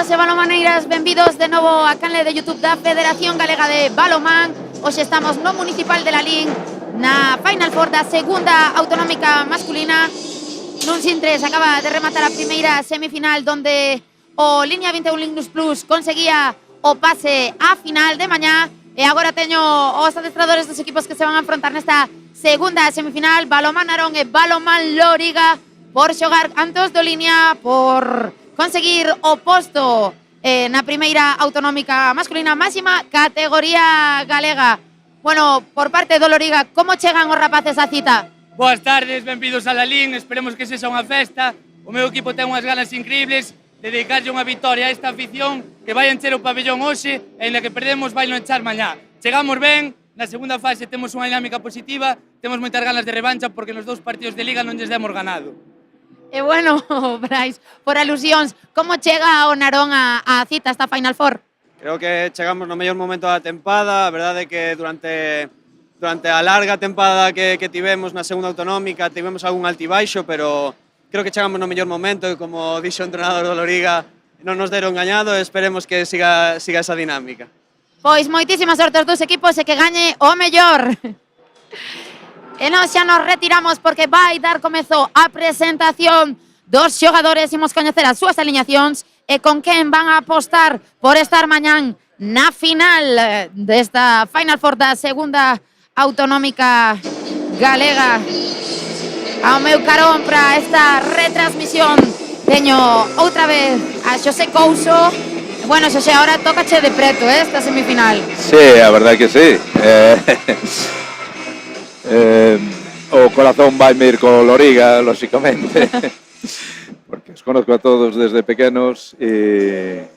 Balomaireiros e balomaneiras, benvidos de novo a canle de YouTube da Federación Galega de Balomán. Hoxe estamos no Municipal de Lalín, na Final Four da segunda autonómica masculina. Nun sintres acaba de rematar a primeira semifinal donde o Línea 21 Lignus Plus conseguía o pase a final de mañá. E agora teño os adestradores dos equipos que se van a enfrontar nesta segunda semifinal, Balomán Narón e Balomán Loriga, por xogar antes do Línea, por conseguir o posto na primeira autonómica masculina, máxima categoría galega. Bueno, por parte do Loriga, como chegan os rapaces á cita? Boas tardes, benvidos a Lalín, esperemos que sexa unha festa. O meu equipo ten unhas ganas increíbles de dedicarlle unha victoria a esta afición que vai encher o pabellón hoxe e na que perdemos vai non echar mañá. Chegamos ben, na segunda fase temos unha dinámica positiva, temos moitas ganas de revancha porque nos dous partidos de Liga non lles demos ganado. E bueno, Brais, por alusións, como chega o Narón a cita esta Final Four? Creo que chegamos no mellor momento da tempada, a verdade é que durante a larga tempada que tivemos na segunda autonómica tivemos algún altibaixo, pero creo que chegamos no mellor momento e como dixo o entrenador do Loriga, non nos deron gañado e esperemos que siga esa dinámica. Pois moitísimas sorte aos dous equipos e que gañe o mellor. E nós xa nos retiramos porque vai dar comezo a presentación dos xogadores. Imos coñecer as súas aliñacións e con quen van a apostar por estar mañán na final desta Final Four da segunda autonómica galega. Ao meu carón para esta retransmisión teño outra vez a Xosé Couso. Bueno, Xosé, ahora tócache de preto esta semifinal. Sí, a verdade que sí. O corazón vai me ir co Loriga, lóxicamente, porque os conozco a todos desde pequenos e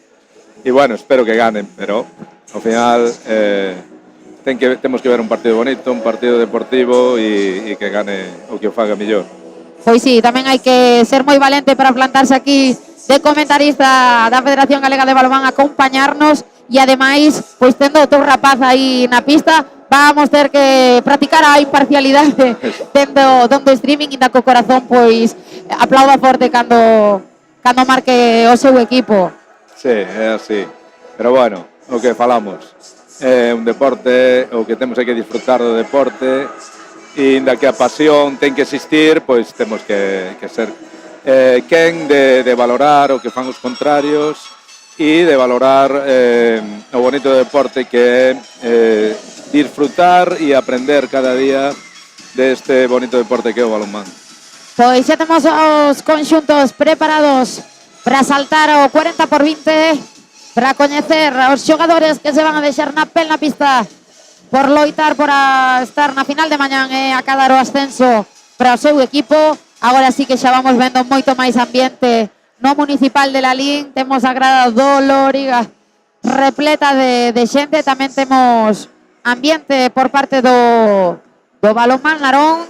bueno, espero que ganen, pero ao final temos que ver un partido bonito, un partido deportivo e que gane o que o faga mellor. Pois sí, tamén hai que ser moi valente para plantarse aquí de comentarista da Federación Galega de Balomán, acompañarnos e ademais, pois tendo o teu rapaz aí na pista, vamos ter que practicar a imparcialidade dentro streaming e da co corazón, pois aplauda forte cando marque o seu equipo. Sí, é así. Pero bueno, o que falamos é un deporte, o que temos é que disfrutar do deporte e inda que a pasión ten que existir, pois temos que ser quen de valorar o que fan os contrarios e de valorar o bonito do deporte que é disfrutar e aprender cada día deste bonito deporte que é o balonmán. Pois xa temos os conxuntos preparados para saltar o 40x20, para coñecer os xogadores que se van a deixar na pel na pista por loitar por estar na final de mañán e acadar o ascenso para o seu equipo. Agora sí que xa vamos vendo moito máis ambiente no Municipal de Lalín. Temos a grada do Loriga repleta de xente, tamén temos ambiente por parte do Balomán Narón.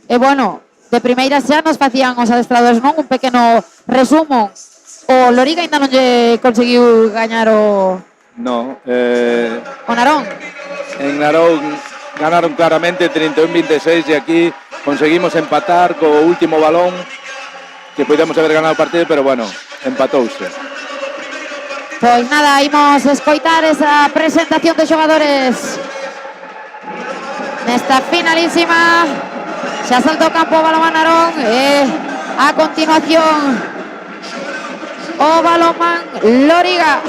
E bueno, de primeira xa nos facían os adestradores, non? Un pequeno resumo. O Loriga ainda non lle conseguiu gañar o Narón. En Narón ganaron claramente 31-26 e aquí conseguimos empatar co último balón, que podíamos haber ganado o partido, pero bueno, empatouse. Pois nada, imos escoitar esa presentación de xogadores nesta finalísima. Xa salta o campo o Balomán Narón e a continuación o Balomán Loriga.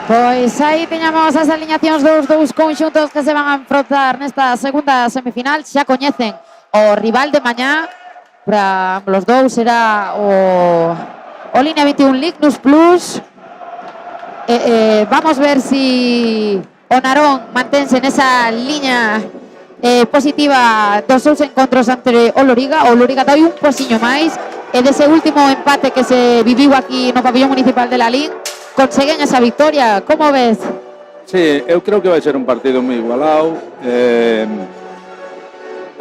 Pois aí tiñamos as aliñacións dos dous conxuntos que se van a enfrontar nesta segunda semifinal. Xa coñecen o rival de mañá. Para ambos dous será o Línea 21 Lignus Plus. Vamos ver si o Narón mantense nesa liña positiva dos seus encontros ante o Loriga. O Loriga dá un posiño máis e dese último empate que se viviu aquí no pabellón municipal de Lalín conseguen esa victoria. Como ves? Sí, eu creo que vai ser un partido moi igualado.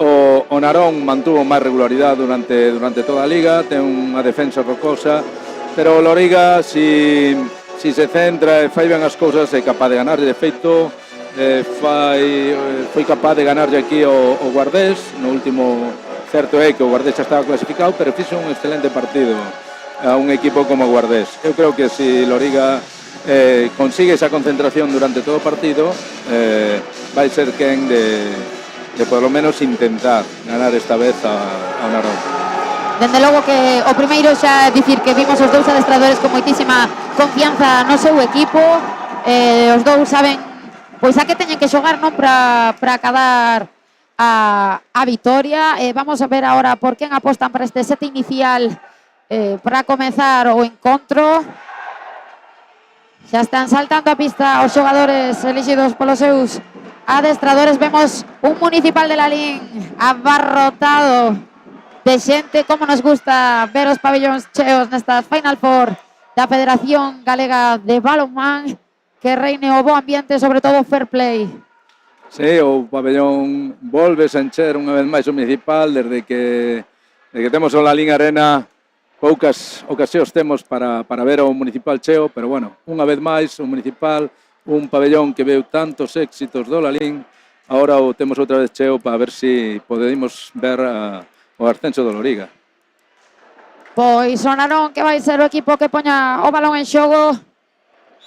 O Narón mantuvo máis regularidade durante toda a liga, ten unha defensa rocosa, pero o Loriga, si se centra e fai ben as cousas, é capaz de ganar. De feito, foi capaz de ganarlle aquí o Guardés no último. Certo é que o Guardés xa estaba clasificado, pero fixo un excelente partido a un equipo como o Guardés. Eu creo que si Loriga consigue esa concentración durante todo o partido, vai ser quen de por lo menos intentar ganar esta vez ao Narón. Dende logo que o primeiro xa dicir que vimos os dous adestradores con moitísima confianza no seu equipo. Os dous saben pois a que teñen que xogar, non, para acadar a vitoria. Vamos a ver agora por quen apostan para este sete inicial para comezar o encontro. Xa están saltando a pista os xogadores elixidos polos seus adestradores. Vemos un Municipal de Lalín abarrotado de xente. Como nos gusta ver os pabellóns cheos nestas Final Four da Federación Galega de Balonmán. Que reine o bo ambiente, sobre todo fair play. Sí, o pabellón volve a encher unha vez máis o Municipal. Desde que temos o Lalín Arena, poucas ocasións temos para ver o Municipal cheo, pero bueno, unha vez máis o Municipal, un pabellón que veu tantos éxitos do Lalín, agora o temos outra vez cheo para ver se podemos ver o ascenso do Loriga. Pois o Narón, que vai ser o equipo que poña o balón en xogo.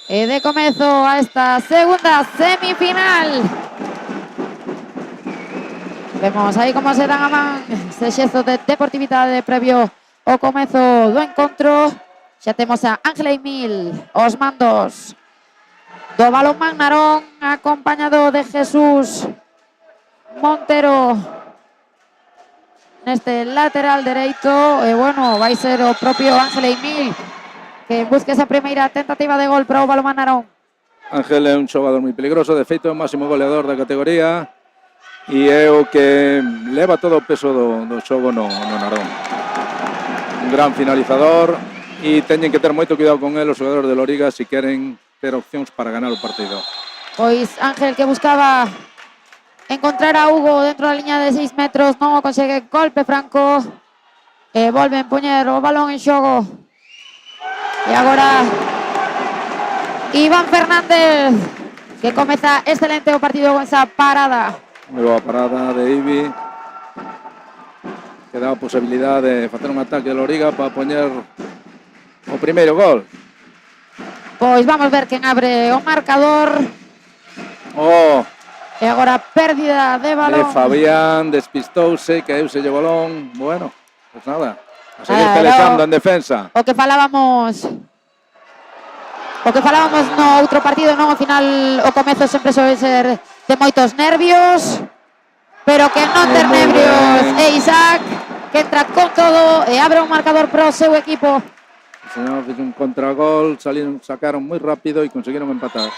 E de comezo a esta segunda semifinal. Vemos aí como se dan a man ese xesto de deportividade previo ao comezo do encontro. Xa temos a Ángela Emil, os mandos do Balonmán Narón, acompañado de Jesús Montero neste lateral dereito. E bueno, vai ser o propio Ángela Emil que busque esa primeira tentativa de gol para o Balonmán Narón. Ángel é un xogador moi peligroso, de feito é o máximo goleador da categoría e é o que leva todo o peso do xogo no Narón. Un gran finalizador e teñen que ter moito cuidado con ele os xogadores de Loriga se queren ter opcións para ganar o partido. Pois Ángel, que buscaba encontrar a Hugo dentro da liña de 6 metros, non o consegue. Golpe franco e volven poñer o balón en xogo. E agora Iván Fernández, que comeza excelente o partido con esa parada. Moi boa parada de Ibi, que dá a posibilidade de facer un ataque de Loriga para poñer o primeiro gol. Pois vamos ver quen abre o marcador. E agora pérdida de balón. De Fabián, despistouse, caeuse o balón. Bueno, pues nada, a seguir pelexando en defensa. O que falábamos no outro partido, non? Ao final o comezo sempre soe ser de moitos nervios, pero que non ter nervios é Isaac, que entra con todo e abre un marcador pro seu equipo. O señor fixo un contragol, sacaron moi rápido e conseguiron empatar.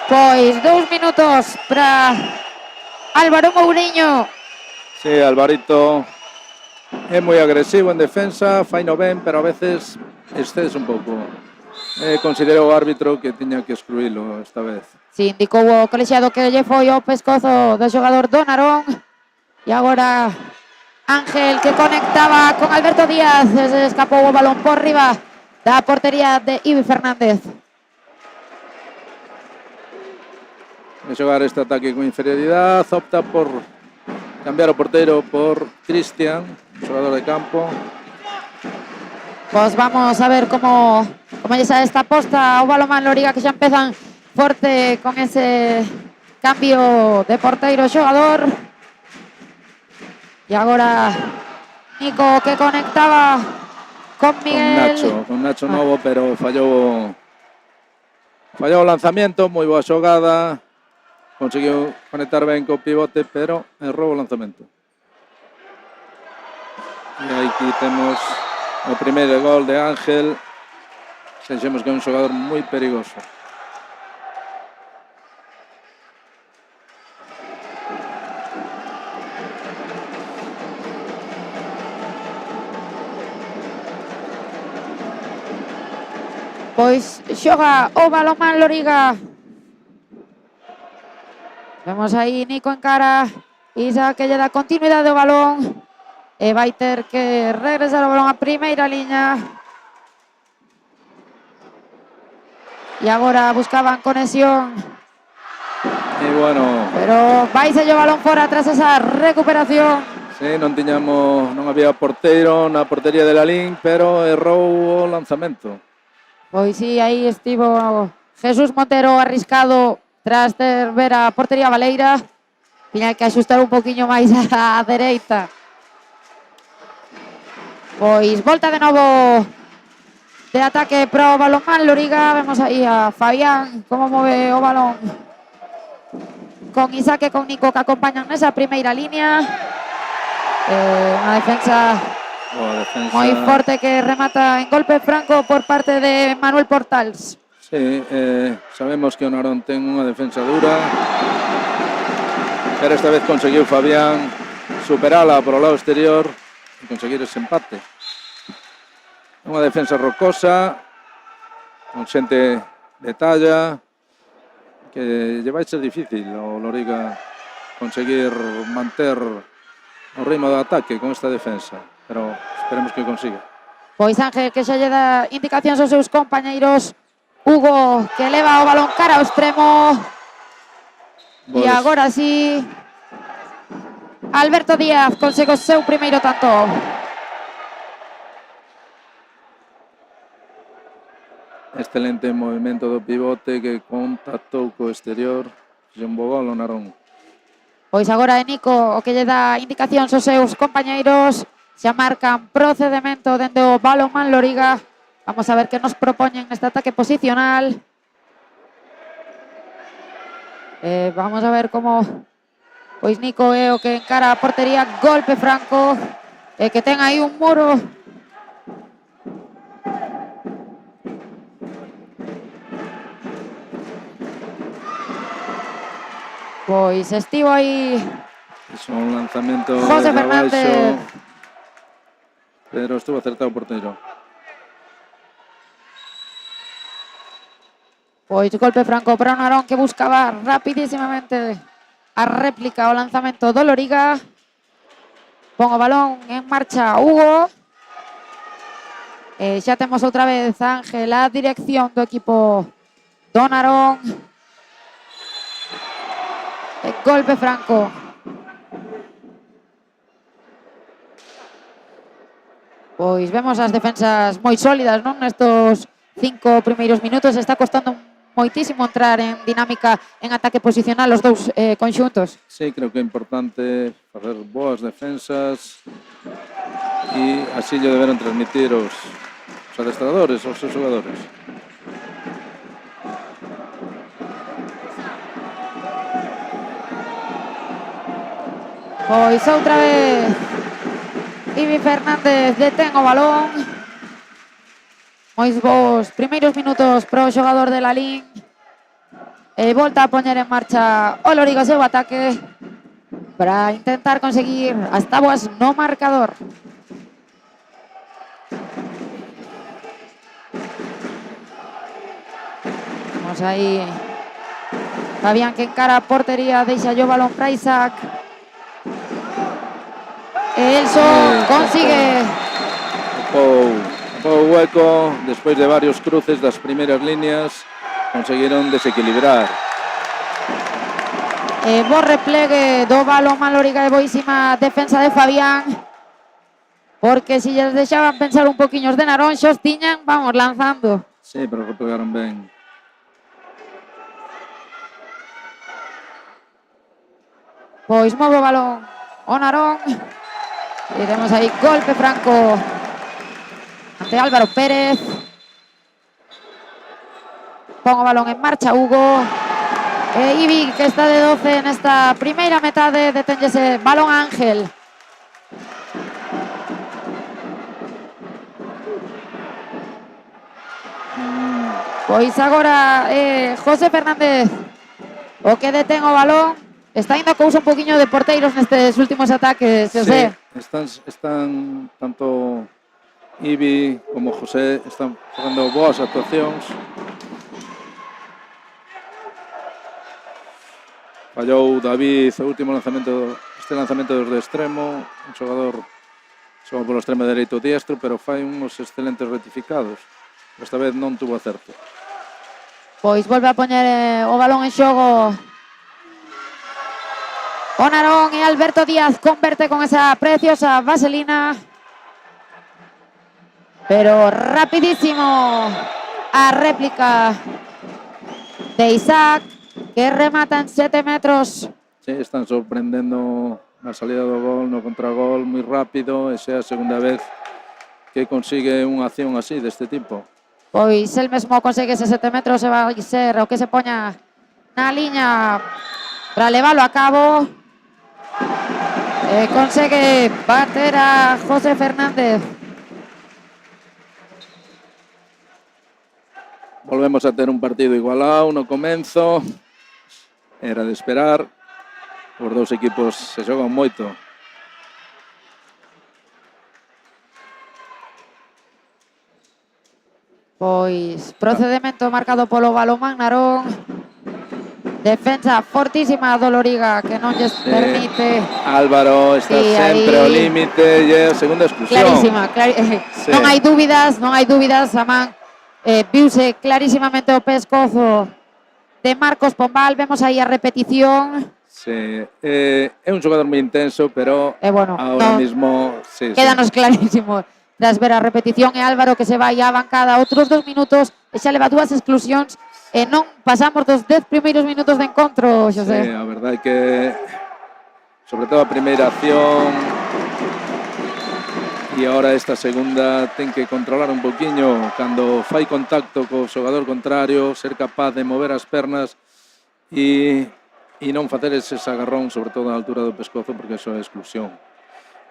Pois 2 minutos para Álvaro Mouriño. Sí, Alvarito é moi agresivo en defensa, faino ben, pero a veces excedes un pouco. Considerou o árbitro que tiña que excluílo esta vez. Sí, indicou o colexiado que lle foi o pescozo do xogador do Narón. E agora Ángel, que conectaba con Alberto Díaz, se escapou o balón por riba da portería de Ibi Fernández. De xogar este ataque con inferioridade, opta por cambiar o porteiro por Cristian, xogador de campo. Pues vamos a ver como lle sae esta aposta ao Balonmán Loriga, que xa empezan forte con ese cambio de porteiro xogador. E agora Nico, que conectaba con Miguel. Con Nacho Novo, pero fallou o lanzamiento, moi boa xogada. Conseguiu conectar ben co pivote, pero errou o lanzamento. E aquí temos o primeiro gol de Ángel. Pensemos que é un xogador moi perigoso. Pois xoga o Balonmán Loriga. Vemos aí Nico en cara. Isa que lle dá continuidade ao balón. E vai ter que regresar o balón a primeira liña. E agora buscaban conexión. E bueno, Pero vai se o balón fora tras esa recuperación. sí, non había porteiro na portería de Lalín, pero errou o lanzamento. Pois sí, aí estivo Jesús Montero arriscado tras ter ver a portería baleira. Tiña que axustar un poquinho máis á dereita. Pois volta de novo de ataque pro Balonmán Loriga. Vemos aí a Fabián como move o balón con Isaac e con Nico que acompañan nesa primeira línea. Unha defensa moi forte que remata en golpe franco por parte de Manuel Portals. Sí, sabemos que o Narón ten unha defensa dura, pero esta vez conseguiu Fabián superala por o lado exterior e conseguir ese empate. Unha defensa rocosa, con xente de talla, que lle vai ser difícil ao Loriga conseguir manter o ritmo de ataque con esta defensa, pero esperemos que consiga. Pois Ángel que xa lle dá indicacións aos seus compañeiros. Hugo que leva o balón cara ao extremo. E agora sí Alberto Díaz consegue o seu primeiro tanto. Excelente movimento do pivote que contactou co exterior. Xe un bo gol o Narón. Pois agora é Nico o que lle dá indicacións aos seus compañeiros. Xa marcan procedemento dende o Balonmán Loriga. Vamos a ver que nos propoñen neste ataque posicional. Vamos a ver como pois Nico é o que encara a portería, golpe franco, que ten aí un muro. Pois estivo aí Iso un lanzamento José de Fernández, pero estuvo acertado o porteiro. pois golpe franco para o Narón que buscaba rapidísimamente a réplica ao lanzamento do Loriga. Pon o balón en marcha Hugo. Xa temos outra vez Ángel a dirección do equipo do Narón. Golpe franco. Pois vemos as defensas moi sólidas, non? Nestos 5 primeiros minutos está costando moitísimo entrar en dinámica en ataque posicional os dous conxuntos. Sí, creo que é importante facer boas defensas e así lle deberon transmitir os adestradores, os seus xogadores. Pois outra vez Ibi Fernández detén o balón. Moi bons primeiros minutos para o xogador de Lalín. E volta a poñer en marcha o Loriga seu ataque para intentar conseguir as táboas no marcador. Vamos aí. Fabián que encara a portería, deixa o balón para Isaac. Elson consigue O hueco, despois de varios cruces das primeiras líneas, conseguiron desequilibrar. Bo replegue do Balonmán Loriga e boísima defensa de Fabián, porque si lles deixaban pensar un poquinho os de Naronxos, tiñan, vamos, lanzando. Sí, pero replegaron ben. Pois move o balón o Narón. E temos aí golpe franco. ante Álvaro Pérez. Pon o balón en marcha Hugo. Ibi, que está de 12 nesta primeira metade, deténllese balón a Ángel. Pois agora José Fernández o que detén o balón. Está indo a cousa un poquinho de porteiros nestes últimos ataques, José. Sí, están tanto Ibi como José están facendo boas actuacións. Fallou David o último lanzamento, este lanzamento desde extremo, un xogador xoga polo extremo dereito diestro, pero fai uns excelentes rectificados. Esta vez non tuvo acerto. Pois volve a poñer o balón en xogo o Narón, e Alberto Díaz converte con esa preciosa vaselina. Pero rapidísimo a réplica de Isaac, que remata en 7 metros. Sí, están sorprendendo na salida do gol, no contragol, moi rápido, e xa a segunda vez que consigue unha acción así, deste tipo. Pois el mesmo consegue ese 7 metros, e vai ser o que se poña na liña para leválo a cabo. Consegue bater a José Fernández. Volvemos a ter un partido igualado no comenzo. Era de esperar. Os dous equipos se xogan moito. Pois procedemento marcado polo Balomán Narón. Defensa fortísima do Loriga, que non lles permite. Álvaro está sempre ao límite, e a segunda exclusión. Clarísima, sí. Non hai dúbidas, Samán. Viuse clarísimamente o pescozo de Marcos Pombal. Vemos aí a repetición. Sí, é un xogador moi intenso, pero bueno, ahora mismo quédanos clarísimo tras ver a repetición, e Álvaro que se vai á bancada outros 2 minutos e xa leva 2 exclusións. E non pasamos dos 10 primeiros minutos de encontro, Xosé. Sí, a verdade é que sobre todo a primeira acción e agora esta segunda ten que controlar un poquinho cando fai contacto co xogador contrario, ser capaz de mover as pernas e non facer ese agarrón, sobre todo na altura do pescozo, porque eso é exclusión.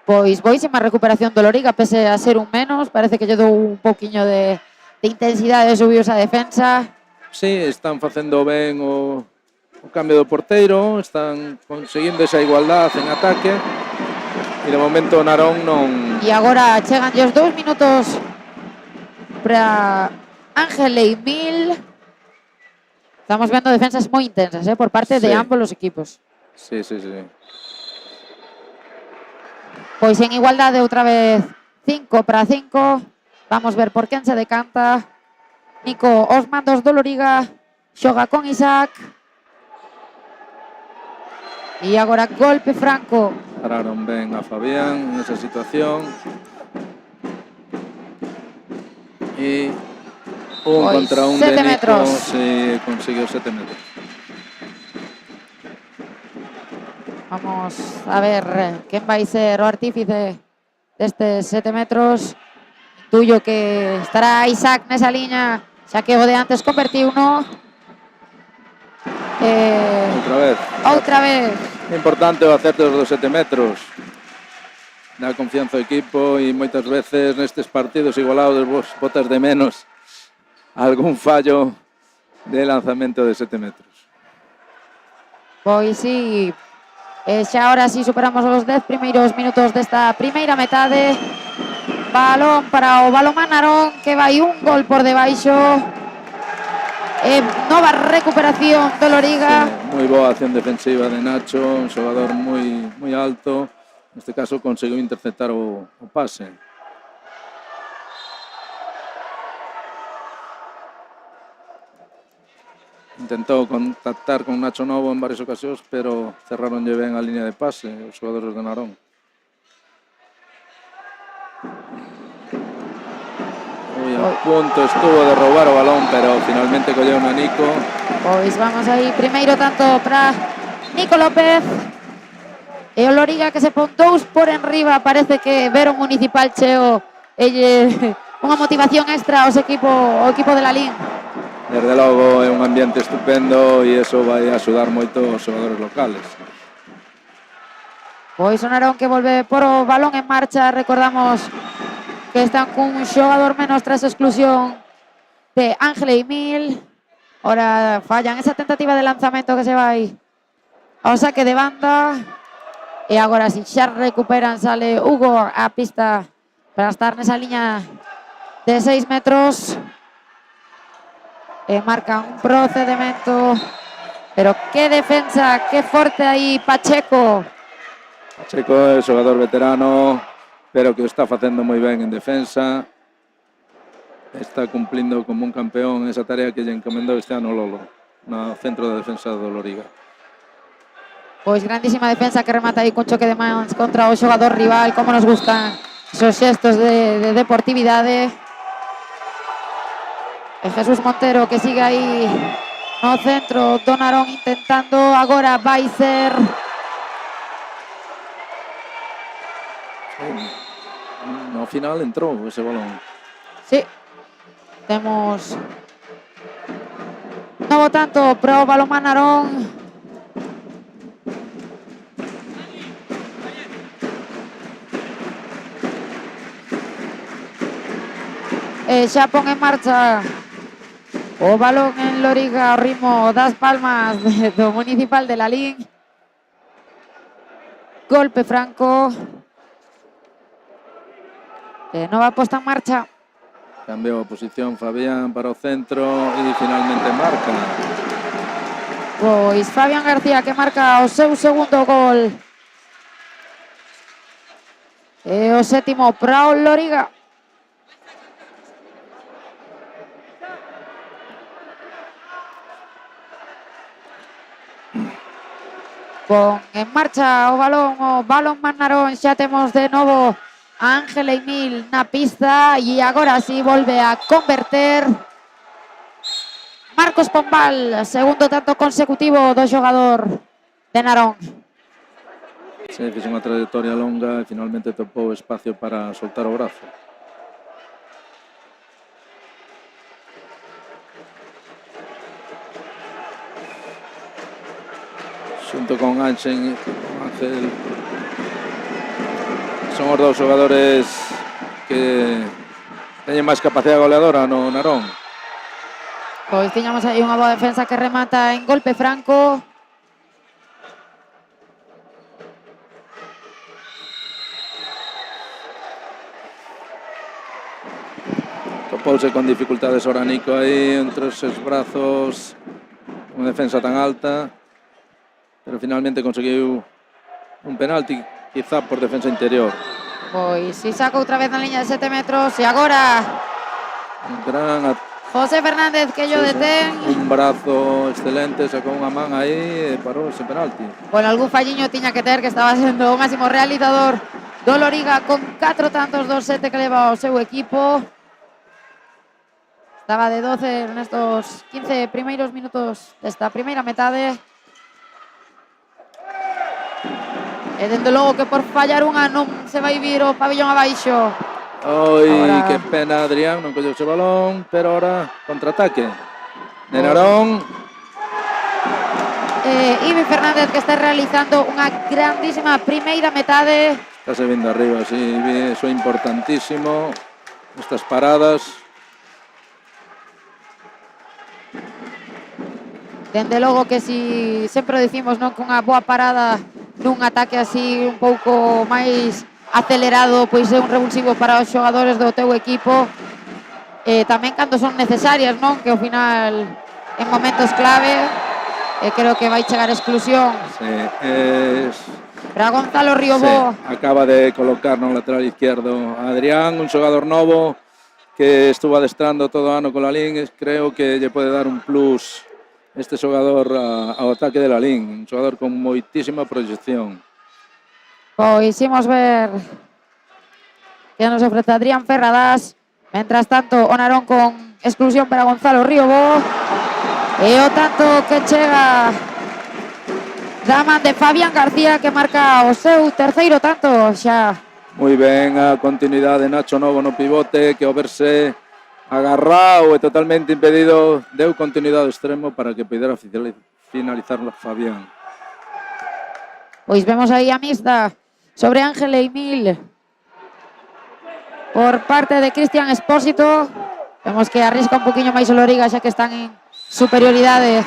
Pois boísima recuperación do Loriga, pese a ser un menos, parece que lle dou un poquinho de intensidade, subiu esa defensa. Sí, están facendo ben o cambio do porteiro, están conseguindo esa igualdade en ataque e de momento Narón non... E agora chegan os 2 minutos para Ángel Leimil. Estamos vendo defensas moi intensas por parte de ambos os equipos. Sí. Pois en igualdade outra vez 5-5. Vamos ver por quen se decanta. Nico os mandos do Loriga, xoga con Isaac. E agora golpe franco. Pararon ben a Fabián nesa situación. E un contra un de Nico, metros. se conseguiu 7 metros. Vamos a ver quen vai ser o artífice destes 7 metros. Intuyo que estará Isaac nesa liña, xa que o de antes convertiu uno. Outra vez. É importante o acerto dos 7 metros. Dá confianza ao equipo e moitas veces nestes partidos igualados vos botas de menos algún fallo de lanzamento de 7 metros. Pois sí, xa ahora sí superamos os 10 primeiros minutos desta primeira metade. Balón para o Balomán Narón, que vai un gol por debaixo. Nova recuperación do Loriga. Sí, moi boa acción defensiva de Nacho, un xogador moi alto. Neste caso conseguiu interceptar o pase. Intentou contactar con Nacho Novo en varias ocasións, pero cerraronlle ben a línea de pase os xogadores de Narón. A punto estuvo de roubar o balón, pero finalmente colleu a Nico. Pois vamos aí, primeiro tanto para Nico López. E o Loriga que se pon 2 por enriba, parece que ver o Municipal cheo unha motivación extra ao equipo de Lalín. Desde logo é un ambiente estupendo e iso vai axudar moito aos xogadores locales. Pois o Narón que volve por o balón en marcha. Recordamos que están cun xogador menos tras a exclusión de Ángel Emil. Ora fallan esa tentativa de lanzamento que se vai ao saque de banda. E agora si xa recuperan, sale Hugo a pista para estar nesa liña de 6 metros. E marca un procedimento. Pero que defensa, que forte aí Pacheco. Pacheco é xogador veterano, pero que o está facendo moi ben en defensa. Está cumplindo como un campeón esa tarea que lle encomendou este ano Lolo no centro de defensa do Loriga. Pois grandísima defensa que remata aí con choque de mans contra o xogador rival. Como nos gustan esos xestos de deportividade. E Jesús Montero que sigue aí no centro do Narón intentando. Agora vai ser No final entrou ese balón. sí. Temos novo tanto pro Balonmán Narón. E xa pon en marcha o balón en Loriga ao ritmo das palmas do Municipal de Lalín. Golpe franco. Nova posta en marcha. Cambiou a posición Fabián para o centro e finalmente marca. Pois Fabián García que marca o seu segundo gol. E o sétimo para o Loriga. Pon en marcha o Balonmán Narón. Xa temos de novo a Ángel Emil na pista e agora sí volve a converter Marcos Pombal, segundo tanto consecutivo do xogador de Narón. Se fixe unha trayectoria longa e finalmente topou espacio para soltar o brazo. Xunto con Ángel, son os dous xogadores que teñen máis capacidade goleadora no Narón. Pois tiñamos aí unha boa defensa que remata en golpe franco. Topouse con dificultades ora Nico aí entre os seus brazos, unha defensa tan alta, pero finalmente conseguiu un penalti, quizá por defensa interior. Pois si saca outra vez na liña de 7 metros e agora Un gran José Fernández que yo detén. un brazo excelente, sacou unha man aí e parou ese penalti. Bueno, algún falliño tiña que ter, que estaba sendo o máximo realizador do Loriga con 4 tantos dos 7 que leva o seu equipo. Estaba de 12 nestos 15 primeiros minutos desta primeira metade. E dende logo que por fallar unha non se vai vir o pabillón abaixo. Oi, Ahora... que pena Adrián, non colleu ese balón, pero ahora contraataque de Narón. Ibi Fernández que está realizando unha grandísima primeira metade. Está se vindo arriba, sí, eso é importantísimo, estas paradas. Dende logo que si sempre dicimos non que unha boa parada nun ataque así un pouco máis acelerado pois é un revulsivo para os xogadores do teu equipo, tamén cando son necesarias, non? Que ao final en momentos clave creo que vai chegar a exclusión. Sí, para Gonzalo Riobó. Sí, acaba de colocar no lateral izquierdo a Adrián, un xogador novo que estuvo adestrando todo o ano con Lalín. Creo que lle pode dar un plus este xogador ao ataque de Lalín, un xogador con moitísima proyección. Pois imos ver que nos ofrece Adrián Ferradas. Mentras tanto, o Narón con exclusión para Gonzalo Riobó. E o tanto que chega da man de Fabián García, que marca o seu terceiro tanto xa Moi ben a continuidade de Nacho Novo no pivote, que ao verse agarrado e totalmente impedido deu continuidade ao extremo para que pudera finalizar Fabián. Pois vemos aí a mixta sobre Ángel e Emil por parte de Cristian Expósito. Vemos que arrisca un poquinho máis o Loriga, xa que están en superioridade,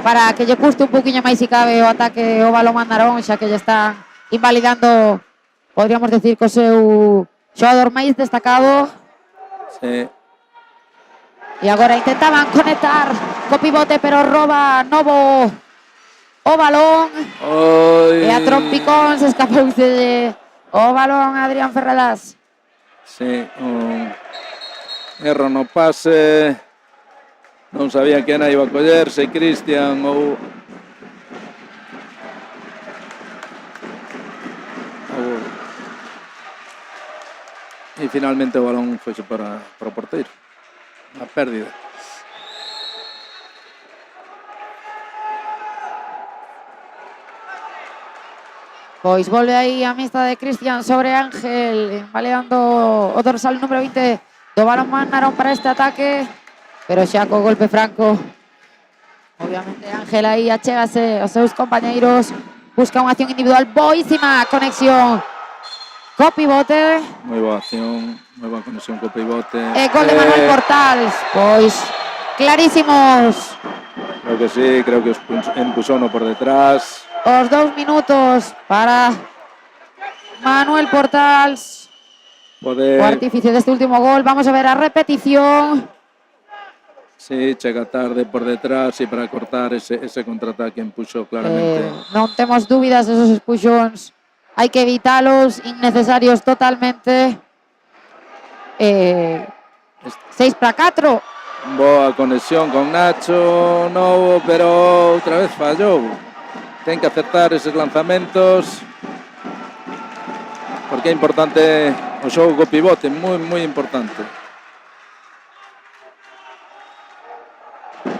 para que lle custe un poquinho máis si cabe o ataque o Balonmán Narón, xa que lle están invalidando, podríamos decir, co seu xogador máis destacado. Sí. E agora intentaban conectar co pivote, pero roba Novo o balón. Oi. E a trompicón se escapouse o balón a Adrián Ferradas. Sí, un erro no pase. Non sabía quen iba a collerse, Cristian ou... E finalmente o balón foi para o porteiro. A pérdida. Pois volve aí a mixta de Cristian sobre Ángel, baleando o dorsal número 20 do Balonmán Narón para este ataque, pero xa co golpe franco. Obviamente Ángel aí achégase aos seus compañeiros, busca unha acción individual, boísima conexión co pivote. Moi boa acción, moi boa conexión co pivote. E gol de Manuel Portals, pois clarísimos. Creo que sí, creo que empuxono por detrás. Os 2 minutos para Manuel Portals, o artífice deste último gol. Vamos a ver a repetición. Sí, chega tarde por detrás e para cortar ese contraataque empuxo claramente. Non temos dúbidas, esos expuxóns hai que evitalos, innecesarios totalmente. 6-4. Boa conexión con Nacho Novo, pero outra vez fallou. Ten que acertar eses lanzamentos, porque é importante o xogo co pivote, moi importante.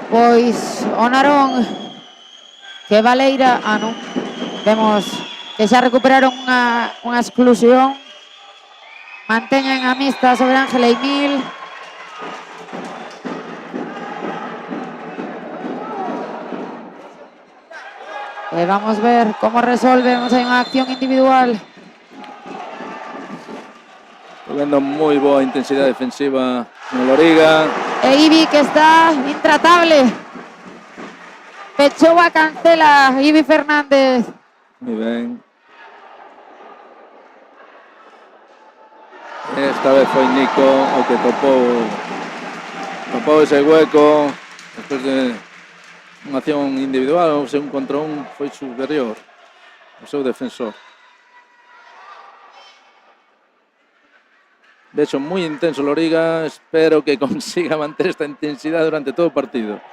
Pois o Narón que Valeira, non, vemos que xa recuperaron unha exclusión. Manteñen a mixta sobre Ángel e Emil. Vamos ver como resolve. Vamos a unha acción individual. Estou vendo moi boa intensidade defensiva no Loriga. E Ibi que está intratable. Pechou a cancela Ibi Fernández. Moi ben. Esta vez foi Nico o que topou ese hueco despois de unha acción individual, ou se un contra un foi superior o seu defensor. Vexo moi intenso Loriga, espero que consiga manter esta intensidade durante todo o partido.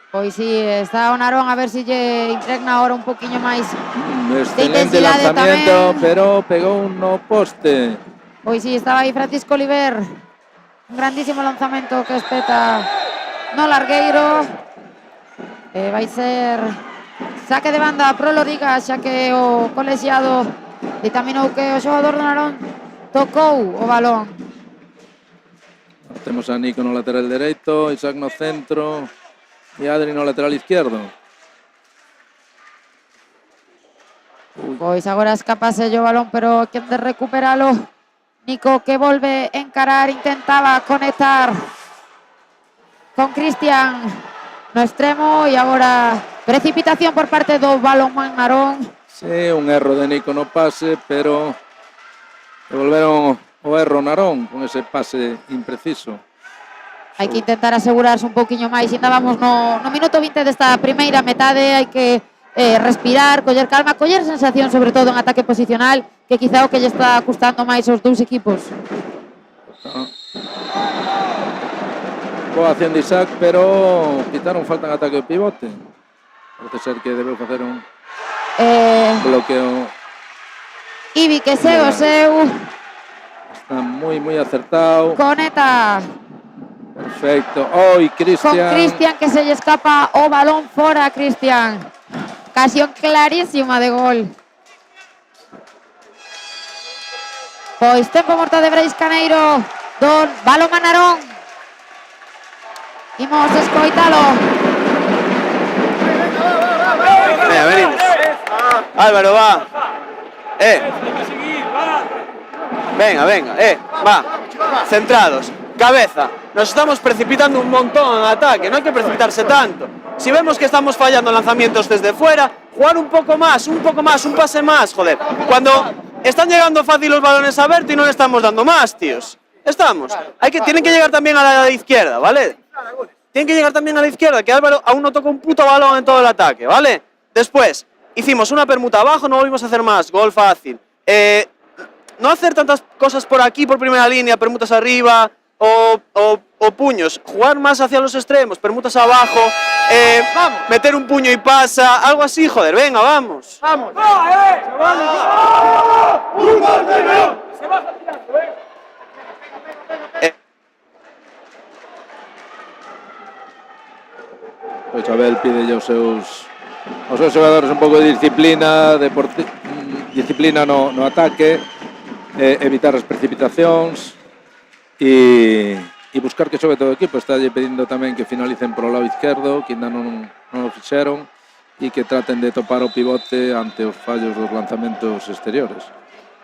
Pois sí, está o Narón a ver se lle impregna ahora un poquinho máis de Excelente intensidade lanzamiento, tamén. pero pegou no poste. Pois sí, estaba aí Francisco Oliver. Un grandísimo lanzamento que espeta no largueiro. Vai ser saque de banda pro Loriga, xa que o colexiado ditaminou que o xogador do Narón tocou o balón. Temos a Nico no lateral dereito, Isaac no centro e Adri no lateral izquierdo. Pois agora escapase o balón, pero quen de recuperalo. Nico que volve a encarar, intentaba conectar con Cristian no extremo e agora precipitación por parte do Balonmán Narón. Sí, un erro de Nico no pase, pero devolveron o erro Narón con ese pase impreciso. Hai que intentar asegurarse un pouquiño máis. Ainda vamos no minuto 20 desta primeira metade. Hai que respirar, coller calma, coller sensación, sobre todo en ataque posicional, que quizá o que lle está custando máis aos dous equipos. Boa acción de Isaac, pero quitaron falta en ataque de pivote. Parece ser que debeu facer un bloqueo. Ibi que segue o seu. Está moi acertado. Conecta. Perfecto. Oi, Cristian. Con Cristian que se lle escapa o balón fora a Cristian. Ocasión clarísima de gol. Pois tempo morto de Brais Caneiro do Balonmán Narón. Imos escoitalo. Venga, venimos. Álvaro, va. Venga, va. Centrados. Cabeza. Nos estamos precipitando un montón en ataque. No hay que precipitarse tanto. Si vemos que estamos fallando lanzamientos desde fuera, jugar un poco más, un pase más, joder. Cuando están llegando fácil los balones a Berto y no le estamos dando más, tíos. Tienen que llegar también a la izquierda, ¿vale? Tienen que llegar también a la izquierda, que Álvaro aún no toca un puto balón en todo el ataque, ¿vale? Después, hicimos una permuta abajo, no volvimos a hacer más, gol fácil. No hacer tantas cosas por aquí, por primera línea, permutas arriba o puños. Jugar más hacia los extremos, permutas abajo, meter un puño y pasa, algo así, joder, venga, vamos. ¡Vamos! Pois Abel pide aos seus xogadores un pouco de disciplina, disciplina no ataque, evitar as precipitacións e buscar que xogue todo o equipo. Está pedindo tamén que finalicen polo lado izquierdo, que ainda non o fixeron, e que traten de topar o pivote ante os fallos dos lanzamentos exteriores.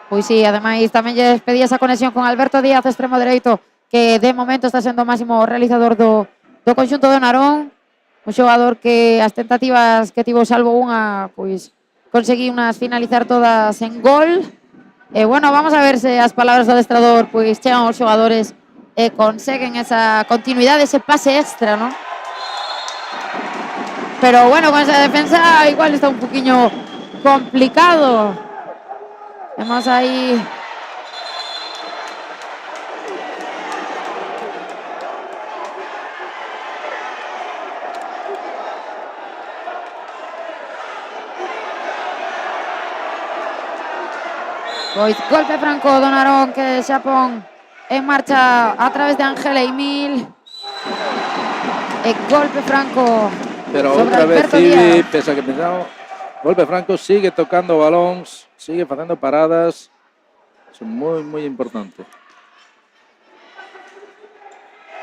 Pois sí, ademais tamén lle pedía esa conexión con Alberto Díaz, extremo dereito, que de momento está sendo o máximo realizador do conxunto do Narón. Un xogador que as tentativas que tivo salvo unha, pois conseguí unas finalizar todas en gol. Bueno, vamos a ver se as palabras do adestrador pois chegan aos xogadores e conseguen esa continuidade, ese pase extra, ¿no? Pero bueno, con esa defensa igual está un poquinho complicado. Vemos aí pois golpe franco do Narón que xa pon en marcha a través de Ángel Emil. E golpe franco. Pero sobre outra vez Alberto Civi, Díaz. pese a que pensamos, golpe franco, sigue tocando balóns, sigue facendo paradas. Son moi importante.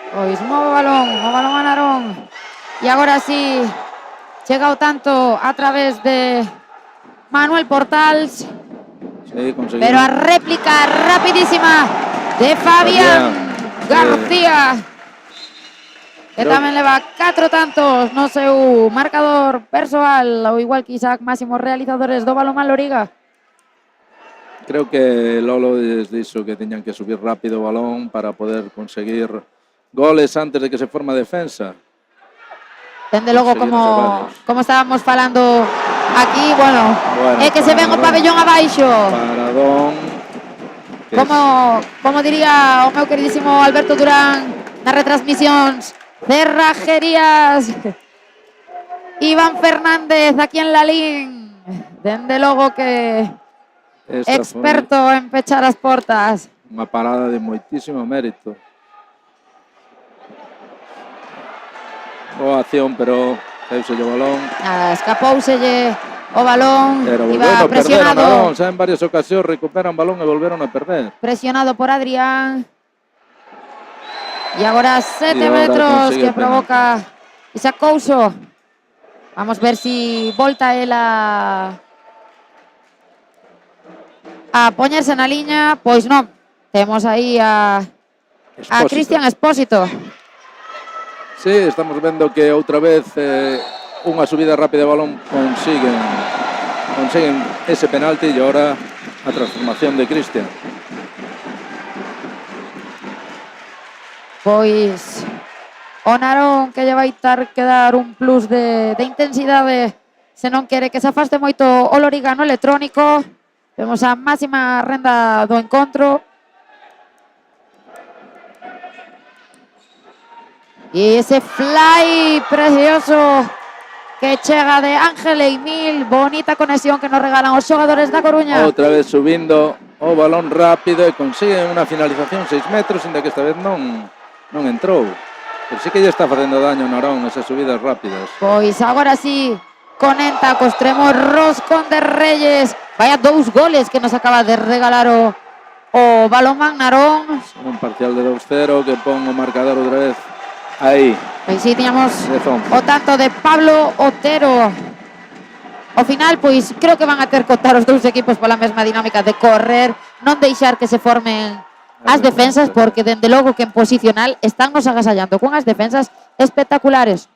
Pois move o balón a Narón. E agora sí, chega o tanto a través de Manuel Portals. Sí, pero a réplica rapidísima de Fabián García, que tamén leva 4 tantos no seu marcador persoal, ao igual que Isaac, máximos realizadores do Balonmán Loriga. Creo que Lolo les dixo que teñan que subir rápido o balón para poder conseguir goles antes de que se forma a defensa. Dende logo, como estábamos falando aquí, bueno é que se ven o pabellón abaixo. Paradón. Como diría o meu queridísimo Alberto Durán nas retransmisións, cerrajerías. Iván Fernández aquí en Lalín, dende logo que experto en pechar as portas. Unha parada de moitísimo mérito. Boa acción, pero caíuse o balón. Escapouselle o balón, pero iba presionado. Balón, xa en varias ocasións recuperan balón e volveron a perder. Presionado por Adrián. E agora 7 metros que provoca Isaac Couso. Vamos ver si volta él a poñerse na liña. Pois non, temos aí a Cristian Espósito. Sí, estamos vendo que outra vez unha subida rápida de balón consiguen ese penalti e agora a transformación de Cristian. Pois o Narón que lle vai ter que dar un plus de intensidade se non quere que se afaste moito o Loriga no electrónico. Vemos a máxima renda do encontro. E ese fly precioso que chega de Ángel Emil, bonita conexión que nos regalan os xogadores da Coruña. Outra vez subindo o balón rápido e consiguen unha finalización 6 metros, inda que esta vez non entrou. Pero sí que lle está facendo daño a Narón esas subidas rápidas. Pois agora sí, conecta co extremo Roscón de Reyes. Vaya 2 goles que nos acaba de regalar o o balonmán Narón. Un parcial de 2-0 que pon o marcador outra vez aí. Aí sí, tiñamos 10-11. o tanto de Pablo Otero. Ao final, pois, creo que van a ter que optar os dous equipos pola mesma dinámica de correr, non deixar que se formen as defensas, porque dende logo que en posicional están nos agasallando con as defensas espectaculares.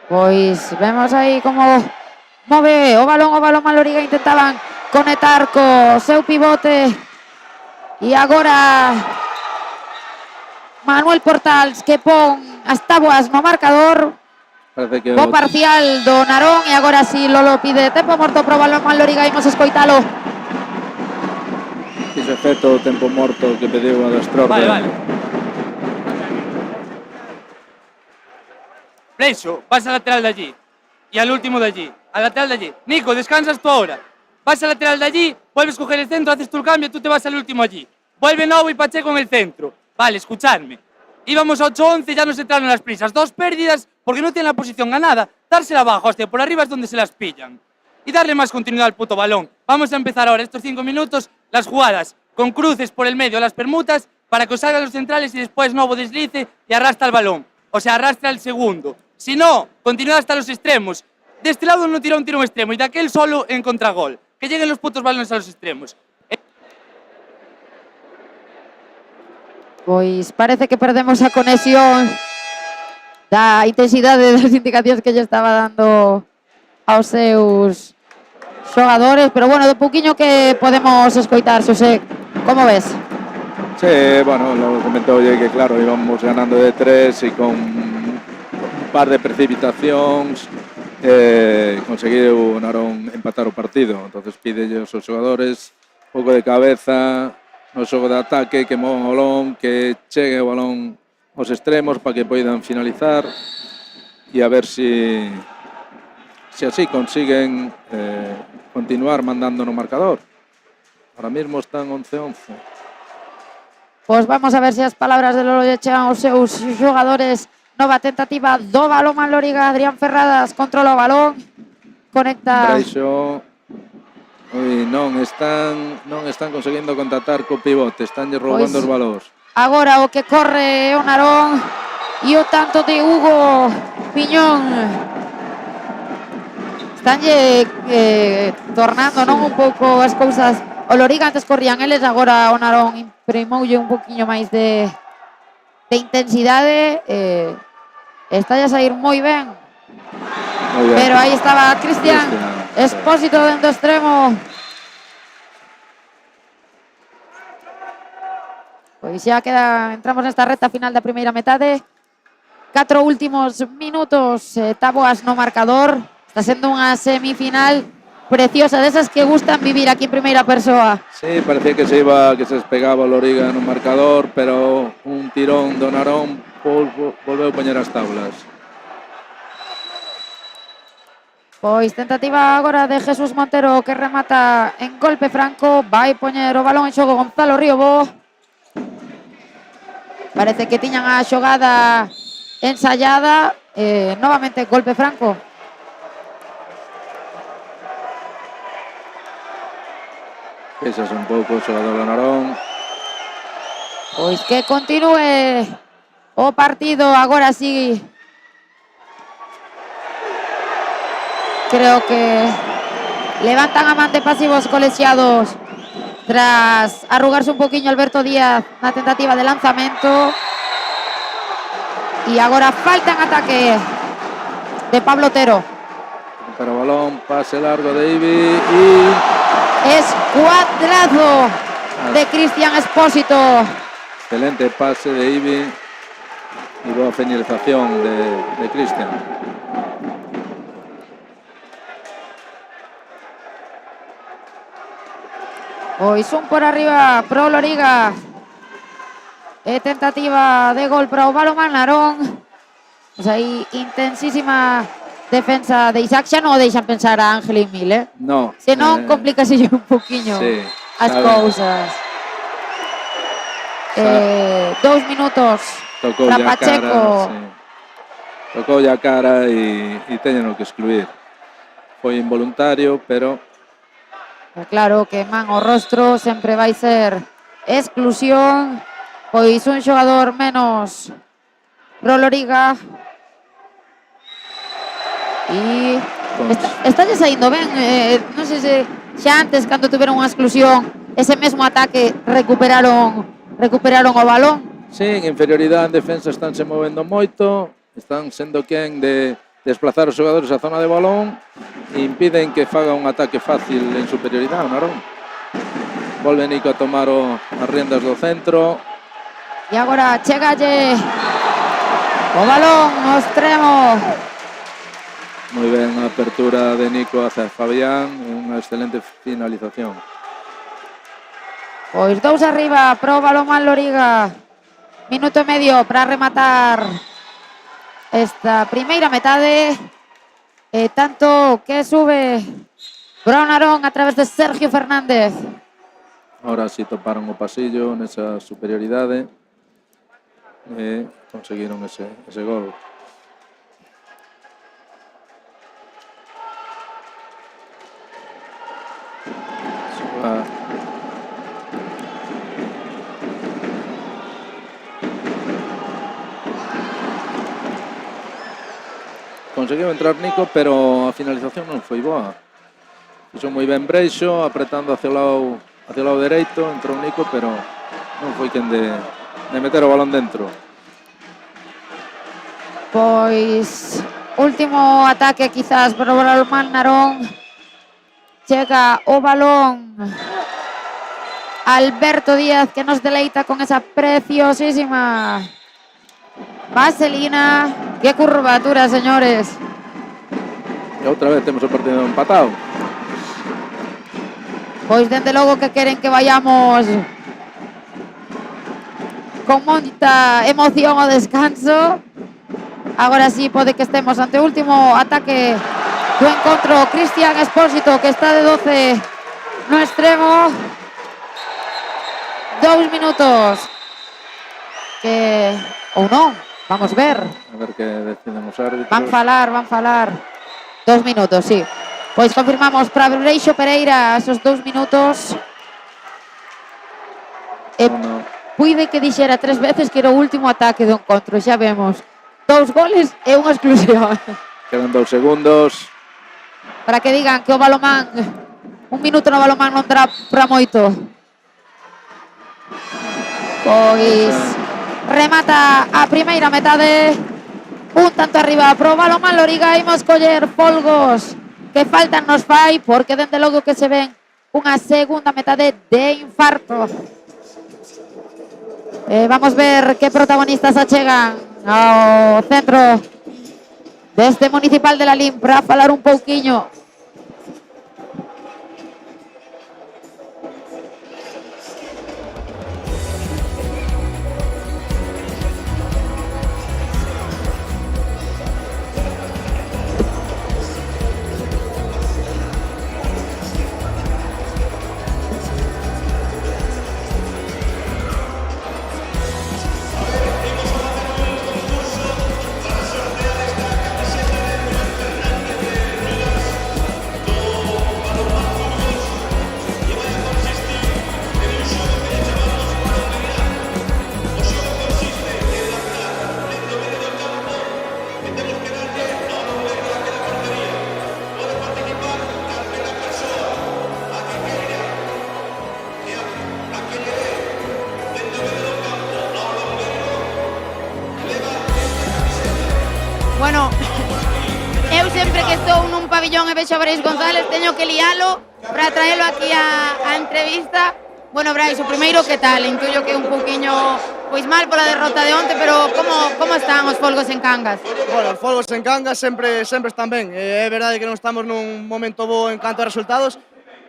Pois vemos aí como move o balón Loriga, intentaban conectar co seu pivote e agora Manuel Portals que pon as táboas no marcador. Parece que O parcial do Narón e agora si Lolo pide tempo morto pro balón Loriga, imos escoitalo. ese efecto o tempo morto que pediu a Destror. Vale. Pleixo, vas al lateral de allí. Y al último de allí. Al lateral de allí. Nico, descansas tú ahora. Vas al lateral de allí, vuelves a coger el centro, haces tu el cambio, tú te vas al último allí. Vuelve Novo y Pacheco en el centro. Vale, escuchadme. Íbamos a 8-11, ya nos entraron las prisas. 2 pérdidas porque no tienen la posición ganada. Dársela abajo, hostia, por arriba es donde se las pillan. Y darle más continuidad al puto balón. Vamos a empezar ahora, estos 5 minutos, las jugadas. Con cruces por el medio, las permutas, para que os salgan los centrales y después Novo deslice y arrastra el balón. O sea, arrastra el segundo. Si no, continúa hasta los extremos. De este lado no tira un tiro extremo y de aquel solo en contragol. Que lleguen los putos balones a los extremos. Pois parece que perdemos a conexión da intensidade das indicacións que lle estaba dando aos seus xogadores, pero bueno, do pouquiño que podemos escoitar, Xosé, como ves? Sí, bueno, lo comentó oye que claro, íbamos ganando de 3 y con un par de precipitacións conseguiu Narón empatar o partido. Entonces pide aos seus xogadores un pouco de cabeza no xogo de ataque, que movan o balón, que chegue o balón aos extremos para que poidan finalizar e a ver si así consiguen continuar mandando no marcador. Ahora mismo están 11-11. Pois vamos a ver se as palabras de Lolo lle chegan aos seus xogadores. Nova tentativa do balón Loriga, Adrián Ferradas controla o balón, conecta. Braixo, non están conseguindo contactar co pivote, estánlle roubando os balóns. Agora o que corre o Narón e o tanto de Hugo Piñón. Estánlle tornando non un pouco as cousas. O Loriga antes corrían eles, agora o Narón imprimoulle un poquinho máis de intensidade. Está a sair moi ben. Pero aí estaba Cristian Expósito dentro do extremo. Pois xa entramos nesta recta final da primeira metade. 4 últimos minutos, táboas no marcador. Está sendo unha semifinal preciosa, desas que gustan vivir aquí en primeira persoa. Sí, parecía que se despegaba o Loriga no marcador, pero un tirón do Narón volveu poñer as tablas. Pois tentativa agora de Jesús Montero que remata en golpe franco. Vai poñer o balón en xogo Gonzalo Riobó. Parece que tiñan a xogada ensayada. Novamente golpe franco. Pesas un pouco o xogador do Narón. Pois que continúe o partido agora sí. Creo que levantan a man de pasivos colexiados tras arrugarse un poquinho Alberto Díaz na tentativa de lanzamento. E agora falta en ataque de Pablo Otero. Para o balón, pase largo de Ibi e... Escuadrazo de Cristian Expósito. Excelente pase de Ibi e boa finalización de Cristian. Pois un por arriba pro Loriga. Tentativa de gol para o balonmán Narón. Pois aí intensísima defensa de Isaac. Xa non o deixan pensar a Ángel Emil, No. Se non, complícase un poquinho sí, as cousas. 2 minutos para Pacheco. tocoulle a cara e teñeno que excluir. Foi involuntario, pero Claro que man o rostro sempre vai ser exclusión, pois un xogador menos pro Loriga. E está saindo ben, non sei se xa antes cando tuveron unha exclusión ese mesmo ataque recuperaron o balón. sí, en inferioridade en defensa estánse movendo moito, están sendo quen de desplazar os xogadores á zona de balón e impiden que faga un ataque fácil en superioridade o Narón. Volve Nico a tomar as riendas do centro. E agora chegalle o balón no extremo. Moi ben a apertura de Nico hacia Fabián, unha excelente finalización. Pois 2 arriba pro Balonmán Loriga. Minuto e medio para rematar esta primeira metade. E tanto que sube Bruno Narón a través de Sergio Fernández. Ahora sí toparon o pasillo nesa superioridade e conseguiron ese gol. Conseguiu entrar Nico, pero a finalización non foi boa. Fixo moi ben Breixo, apretando hacia o lado dereito, entrou Nico, pero non foi quen de meter o balón dentro. Pois último ataque quizás para o Balonmán Narón. Chega o balón Alberto Díaz, que nos deleita con esa preciosísima vaselina. ¡Qué curvatura, señores! E outra vez temos o partido empatado. Pois dende logo que queren que vayamos con moita emoción ao descanso. Agora sí pode que estemos ante o último ataque do encontro. Cristian Expósito, que está de 12 no extremo. 2 minutos. Que ou non. Vamos ver. A ver que deciden os árbitros. Van falar. 2 minutos, sí. Pois confirmamos para Breixo Pereira esos 2 minutos. No. Puide que dixera 3 veces que era o último ataque do encontro, xa vemos. 2 goles e unha exclusión. Quedan 2 segundos. Para que digan que o Balonmán, un minuto no Balonmán non dará para moito. Pois remata a primeira metade. Un tanto arriba pro Balonmán Loriga. Imos coller folgos que faltan nos fai, porque dende logo que se ven unha segunda metade de infarto. Vamos ver que protagonistas achegan ao centro deste Municipal de Lalín para falar un pouquiño. Bueno, eu sempre que estou nun pabillón e vexo a Brais González teño que lialo para traelo aquí a entrevista. Bueno, Brais, o primeiro, que tal? Intuyo que un pouquiño pois mal pola derrota de onte, pero como están os folgos en Cangas? Bueno, os folgos en Cangas sempre están ben. É verdade que non estamos nun momento bo en canto a resultados,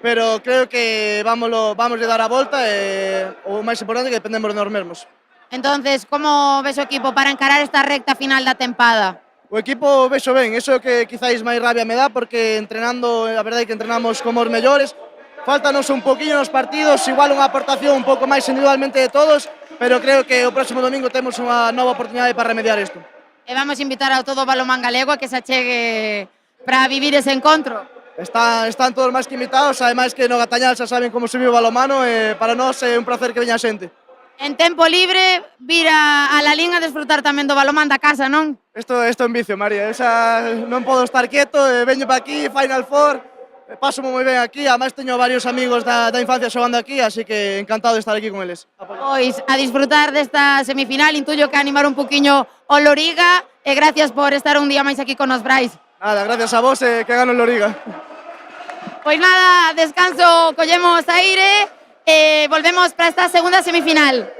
pero creo que vamos dar a volta e o máis importante é que dependemos de nós mesmos. Entonces, como ves o equipo para encarar esta recta final da tempada? O equipo vexo ben, eso é que quizáis máis rabia me dá, porque entrenando, a verdade é que entrenamos como os mellores. Fáltanos un poquinho nos partidos, igual unha aportación un pouco máis individualmente de todos, pero creo que o próximo domingo temos unha nova oportunidade para remediar isto. E vamos invitar a todo o balonmán galego a que se achegue para vivir ese encontro. Están todos máis que invitados, ademais que no Gatañal xa saben como se vive o balonmano, e para nós é un placer que veña a xente. En tempo libre, vir a Lalín a desfrutar tamén do balonmán da casa, non? Isto é un vicio, María, non podo estar quieto, veño para aquí, Final Four, paso moi ben aquí, ademais teño varios amigos da infancia xogando aquí, así que encantado de estar aquí con eles. Pois a disfrutar desta semifinal, intuyo que animar un poquinho o Loriga, e gracias por estar un día máis aquí con nos, Brais. Nada, gracias a vos que gano el Loriga. Pois nada, descanso, collemos aire e volvemos para esta segunda semifinal.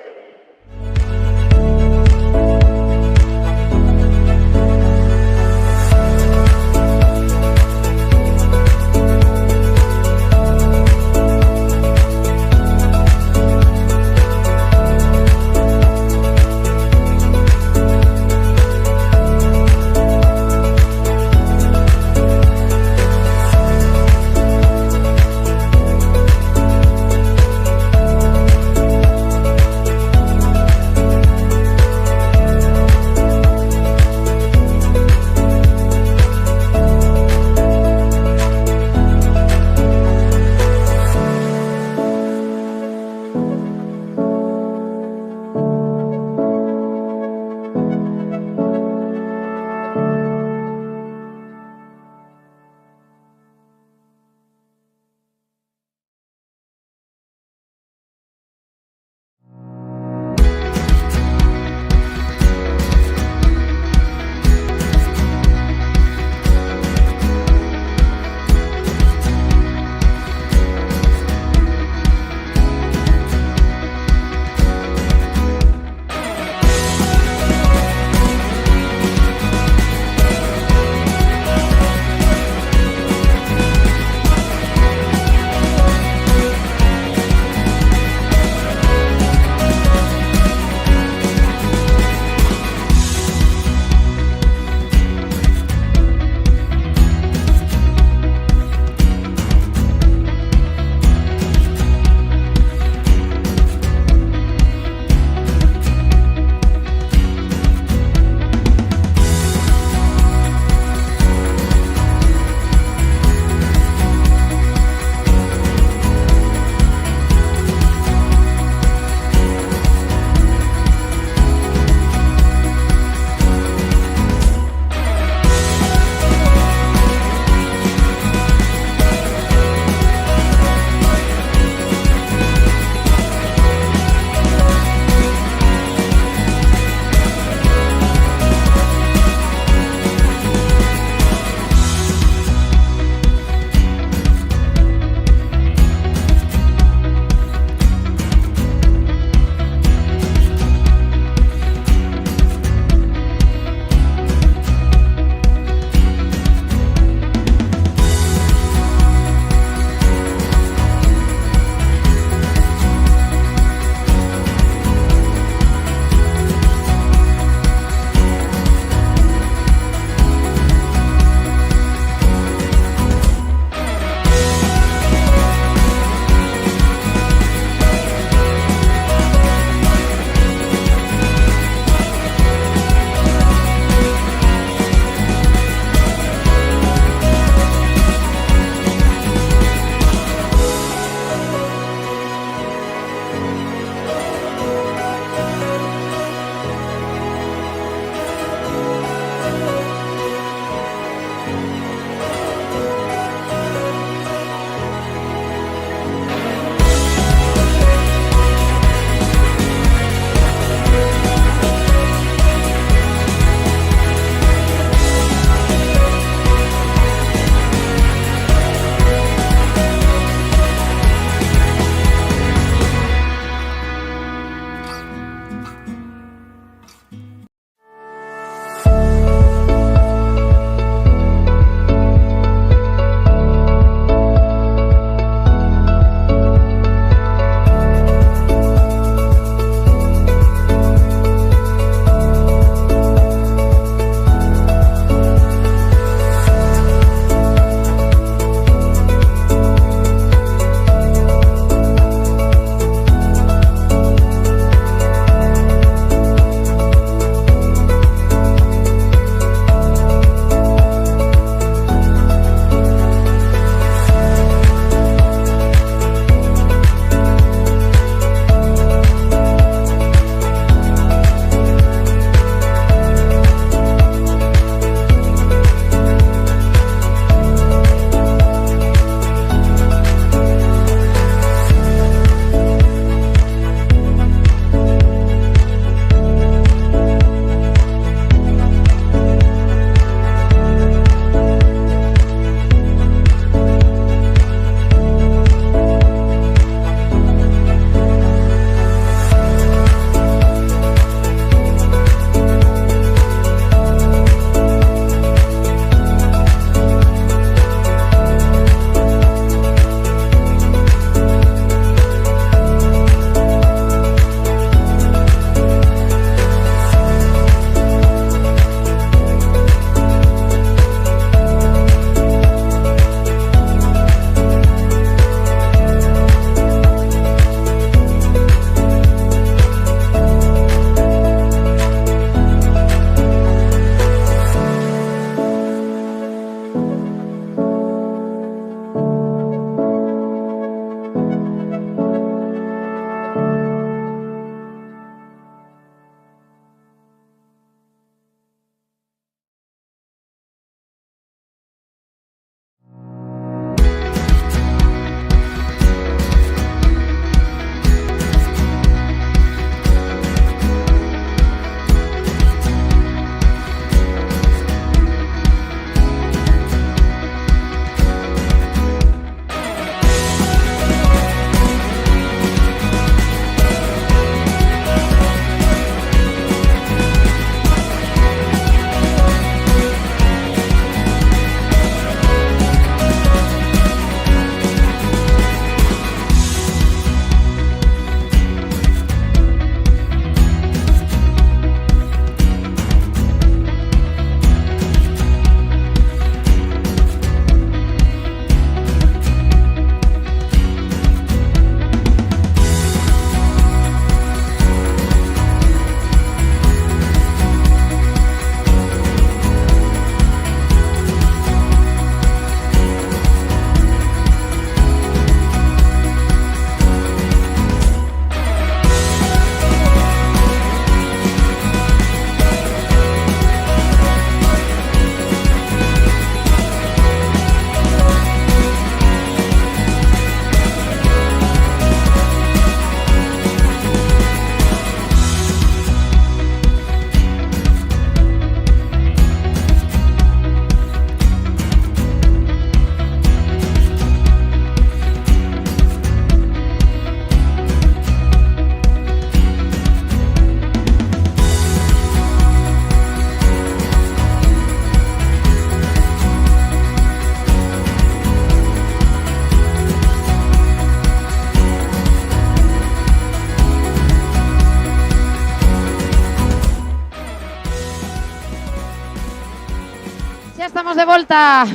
estamos de volta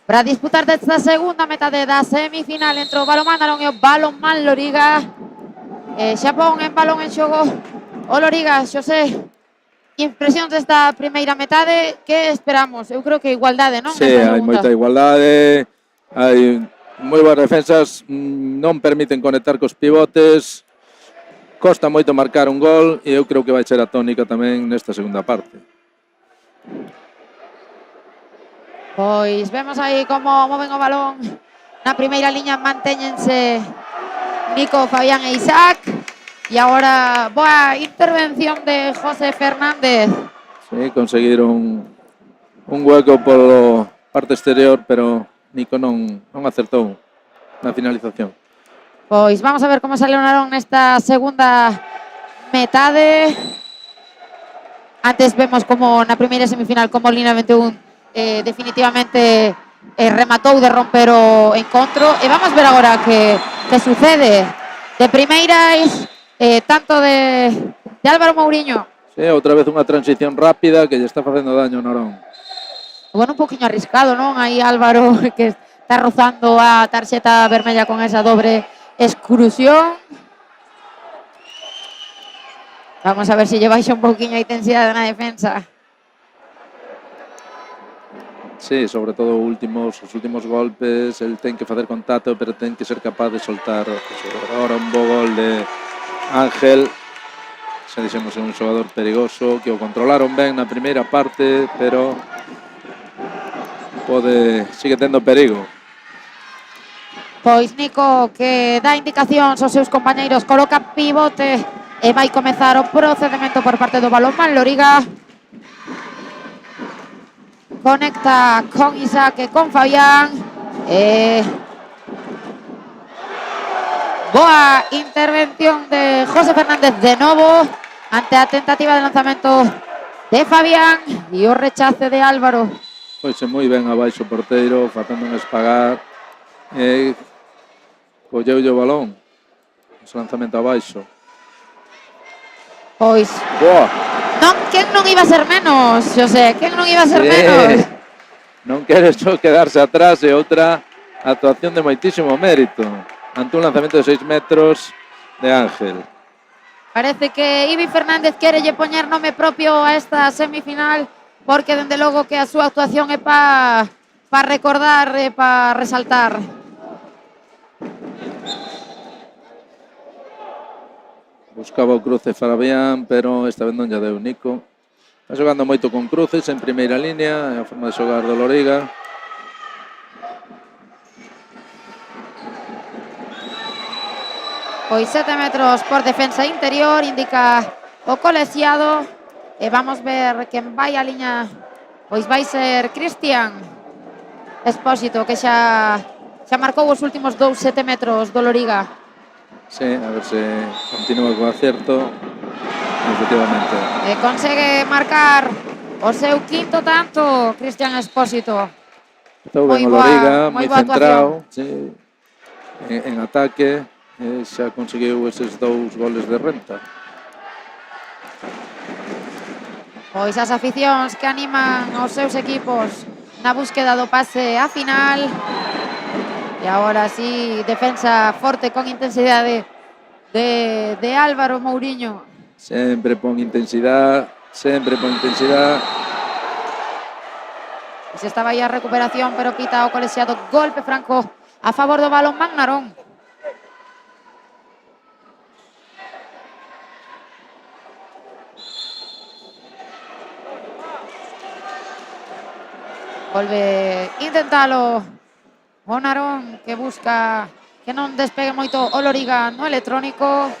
para disputar desta segunda metade da semifinal entre o Balonmán Narón e o Balonmán Loriga. Xa pon en balón en xogo o Loriga. Xosé, impresións desta primeira metade, que esperamos? Eu creo que igualdade, non? Sí, hai moita igualdade, hai moi boas defensas, non permiten conectar cos pivotes, costa moito marcar un gol e eu creo que vai ser a tónica tamén nesta segunda parte. Pois vemos aí como moven o balón. Na primeira liña mantéñense Nico, Fabián e Isaac. E agora boa intervención de José Fernández. Sí, conseguiron un hueco polo parte exterior, pero Nico non acertou na finalización. Pois vamos a ver como sale o Narón nesta segunda metade. Antes vemos como na primeira semifinal como Lina 21 definitivamente rematou de romper o encontro. E vamos ver agora que sucede. De primeiras, tanto de Álvaro Mouriño. Sí, outra vez unha transición rápida que lle está facendo daño ao Narón. Bueno, un poquinho arriscado, non? Aí Álvaro que está rozando a tarxeta vermella con esa dobre exclusión. Vamos a ver se lle baixa un poquinho a intensidade na defensa. Sí, sobre todo os últimos golpes, el ten que facer contacto, pero ten que ser capaz de soltar. Ahora un bo gol de Ángel. Xa dixemos, é un xogador perigoso, que o controlaron ben na primeira parte, pero sigue tendo perigo. Pois Nico, que dá indicacións aos seus compañeiros, coloca pivote e vai comezar o procedimento por parte do Balonmán Loriga. Conecta con Isaac e con Fabián. Boa intervención de José Fernández de novo ante a tentativa de lanzamento de Fabián e o rechace de Álvaro. Pois moi ben abaixo o porteiro, facendo un espagar. Colleulle o balón. Ese lanzamento abaixo. Pois Boa. non, quen non iba a ser menos, Xosé? Quen non iba a ser menos? Non quere só quedarse atrás, e outra actuación de moitísimo mérito ante un lanzamento de 6 metros de Ángel. Parece que Ibi Fernández quere lle poñer nome propio a esta semifinal, porque dende logo que a súa actuación é para recordar e para resaltar. Buscaba o cruce Fabián, pero esta vez non lle deu Nico. Está xogando moito con cruces en primeira línea, é a forma de xogar do Loriga. Pois 7 metros por defensa interior, indica o colexiado. E vamos ver quen vai a liña. Pois vai ser Cristian Expósito, que xa marcou os últimos 7 metros do Loriga. Sí, a ver se continúa co acierto. Efectivamente. E consegue marcar o seu quinto tanto, Cristian Expósito. Estou ben o Loriga, moi centrado, sí, en ataque, xa conseguiu eses 2 goles de renta. Pois as aficións que animan os seus equipos na búsqueda do pase a final. E agora sí, defensa forte con intensidade de Álvaro Mouriño. Sempre pon intensidade, sempre pon intensidade. Se estaba aí a recuperación, pero pita o colexiado. Golpe franco a favor do Balonmán Narón. Volve intentalo o Narón, que busca que non despegue moito o Loriga no electrónico.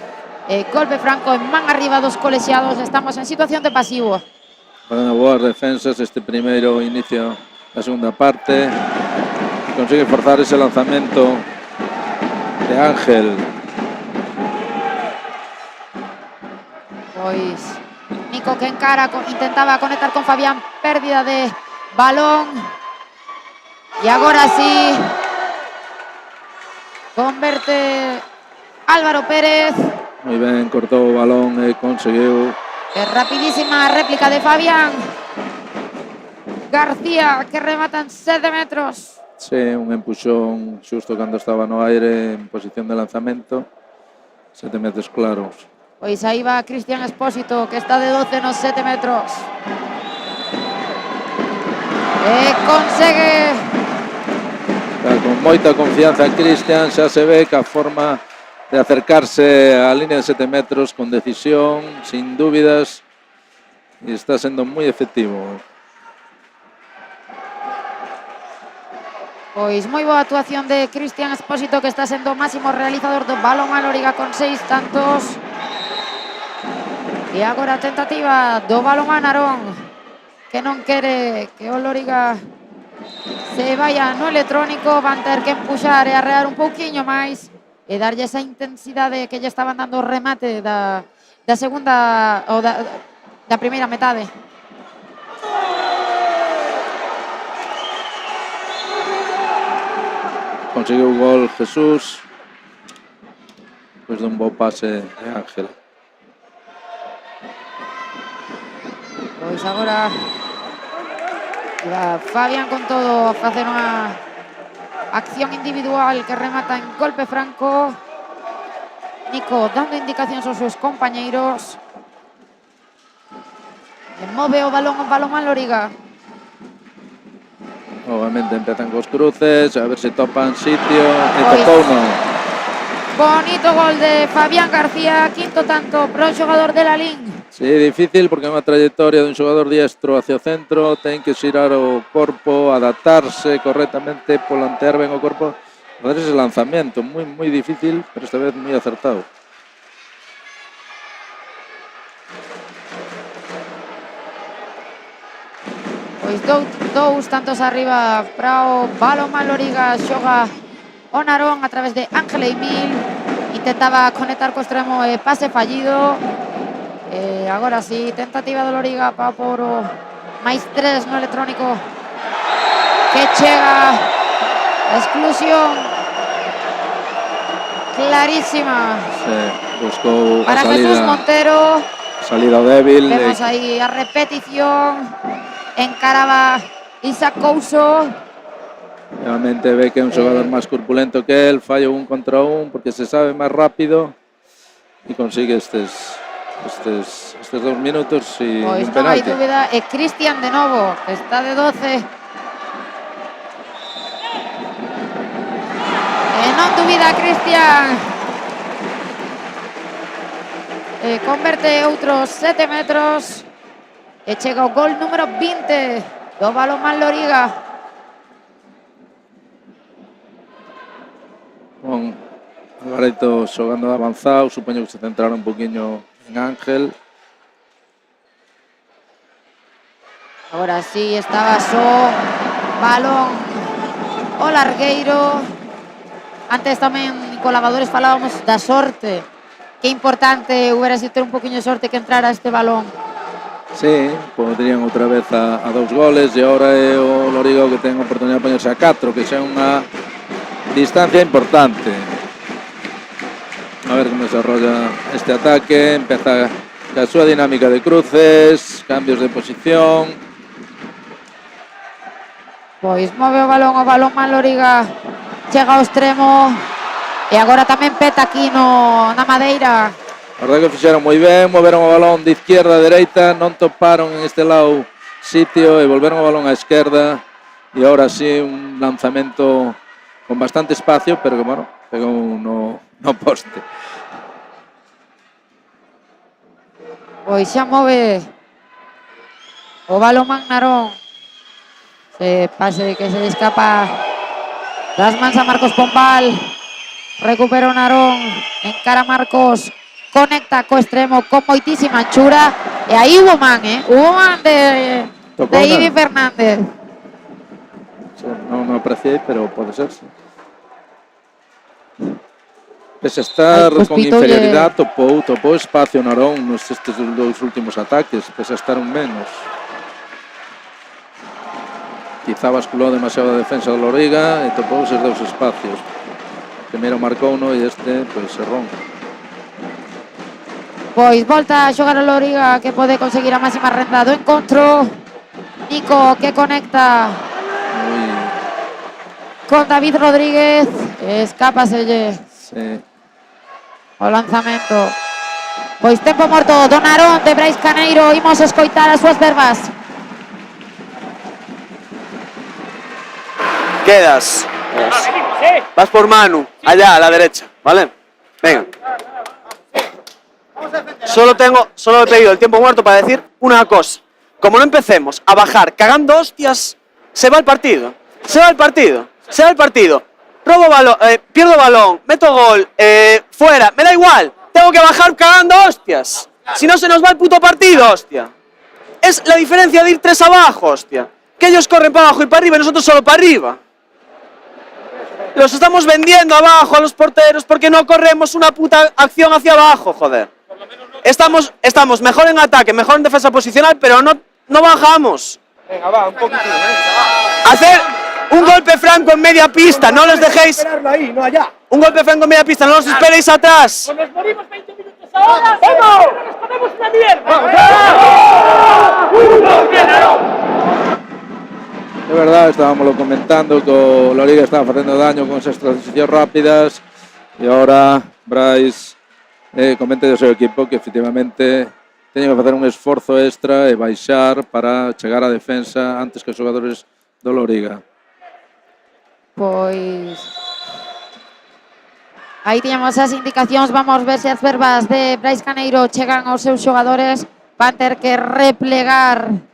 Golpe franco en man arriba dos colexiados. Estamos en situación de pasivo. Bueno, boas defensas este primeiro inicio da segunda parte. Consigue forzar ese lanzamento de Ángel. Pois Nico que encara, intentaba conectar con Fabián, pérdida de balón. E agora sí converte Álvaro Pérez. Moi ben, cortou o balón e conseguiu. Rapidísima réplica de Fabián. García, que remata en 7 metros. Sí, un empuxón xusto cando estaba no aire en posición de lanzamento. 7 metros claros. Pois aí va Cristian Espósito, que está de 12 nos 7 metros. E consegue. Está con moita confianza Cristian, xa se ve que a forma de acercarse á línea de 7 metros con decisión, sin dúbidas, e está sendo moi efectivo. Pois moi boa actuación de Cristian Espósito, que está sendo o máximo realizador do balonmán Loriga con 6 tantos. E agora a tentativa do balonmán Narón, que non quere que o Loriga se vaya no electrónico. Van ter que empuxar e arrear un pouquiño máis e darlle esa intensidade que lle estaban dando o remate da segunda ou da primeira metade. Conseguiu o gol Jesús despois dun bo pase de Ángel. Pois agora Fabián con todo a facer unha acción individual que remata en golpe franco. Nico dando indicacións aos seus compañeiros. E move o balonmán Loriga. Obviamente empezan cos cruces, a ver se topan sitio, e Pois, topou non. bonito gol de Fabián García, quinto tanto pro xogador de Lalín. Sí, difícil porque é unha trayectoria dun xogador diestro hacia o centro, ten que xirar o corpo, adaptarse correctamente, polantear ben o corpo, fazer ese lanzamiento, moi difícil, pero esta vez moi acertado. Pois dous tantos arriba para o balonmán Loriga. Xoga o Narón a través de Ángel Emil. Intentaba conectar co extremo e pase fallido. Agora sí, tentativa do Loriga para por o máis 3 no electrónico, que chega. Exclusión clarísima. Sí, buscou para a salida, Jesús Montero. salida débil. Vemos aí a repetición. Encaraba Isaac Couso. Realmente ve que é un xogador máis corpulento que él, falla 1 contra 1 porque se sabe máis rápido e consigue estes 2 minutos e Pois un non hai penalti. dúbida, e Cristian de novo, que está de 12. E non dúbida Cristian. Converte outros 7 metros. E chega o gol número 20 do balonmán Loriga. Con Alvareto xogando avanzado, supoño que se centraron un poquinho en Ángel. Agora sí, estaba só balón o largueiro. Antes tamén con lavadores falábamos da sorte. Que importante hubiera sido ter un poquinho de sorte que entrara este balón. Sí, podrían outra vez a 2 goles e agora é o Loriga o que ten a oportunidade de poñerse a 4, que xa é unha distancia importante. A ver como desarrolla este ataque. Empeza a súa dinámica de cruces, cambios de posición. Pois move o balonmán Loriga. Chega ao extremo. E agora tamén peta aquí na madeira. A verdade que fixeron moi ben, moveron o balón de izquierda a dereita, non toparon en este lado sitio e volveron o balón á esquerda. E agora sí un lanzamento con bastante espacio, pero que, bueno, pegou no poste. Pois xa move o balonmán Narón. Se pase que se escapa das mans a Marcos Pombal. Recupera o Narón, encara Marcos, conecta co extremo con moitísima anchura. E aí hubo man, hubo man de Ivi Fernández. Sí, non apreciei, pero pode ser, sí. Pese a estar pues con inferioridade, topou espacio Narón nestes 2 últimos ataques, pese a estar un menos. Quizá basculou demasiado a defensa do Loriga e topou esos 2 espacios. Primeiro marcou uno e este pues errou. Pois volta a xogar o Loriga, que pode conseguir a máxima renda do encontro. Nico que conecta con David Rodríguez. Escápaselle Sí. o lanzamento. Pois tempo morto do Narón de Brais Caneiro. Imos escoitar as súas verbas. Quedas. Vas por Manu, allá a la derecha, ¿vale? Venga. Solo he pedido el tiempo muerto para decir una cosa. Como no empecemos a bajar cagando hostias, se va el partido. Robo balón, pierdo balón, meto gol, fuera, me da igual. Tengo que bajar cagando hostias. Si no se nos va el puto partido, hostia. Es la diferencia de ir 3 abajo, hostia. Que ellos corren para abajo y para arriba y nosotros solo para arriba. Los estamos vendiendo abajo a los porteros porque no corremos una puta acción hacia abajo, joder. Estamos mejor en ataque, mejor en defensa posicional, pero no bajamos. Venga, va, un poquitín. Hacer un golpe franco en media pista, no les dejéis. Ahí, no allá. Un golpe franco en media pista, no los esperéis atrás. Nos morimos 20 minutos ahora. ¡Vamos! ¡Nos comemos una mierda! De verdad, estábamos comentando que o Loriga estaba facendo daño con esas transicións rápidas e agora Brais comenta do seu equipo que efectivamente teñen que facer un esforzo extra e baixar para chegar á defensa antes que os xogadores do Loriga. Pois aí tiñamos as indicacións. Vamos ver se as verbas de Brais Caneiro chegan aos seus xogadores. Van ter que replegar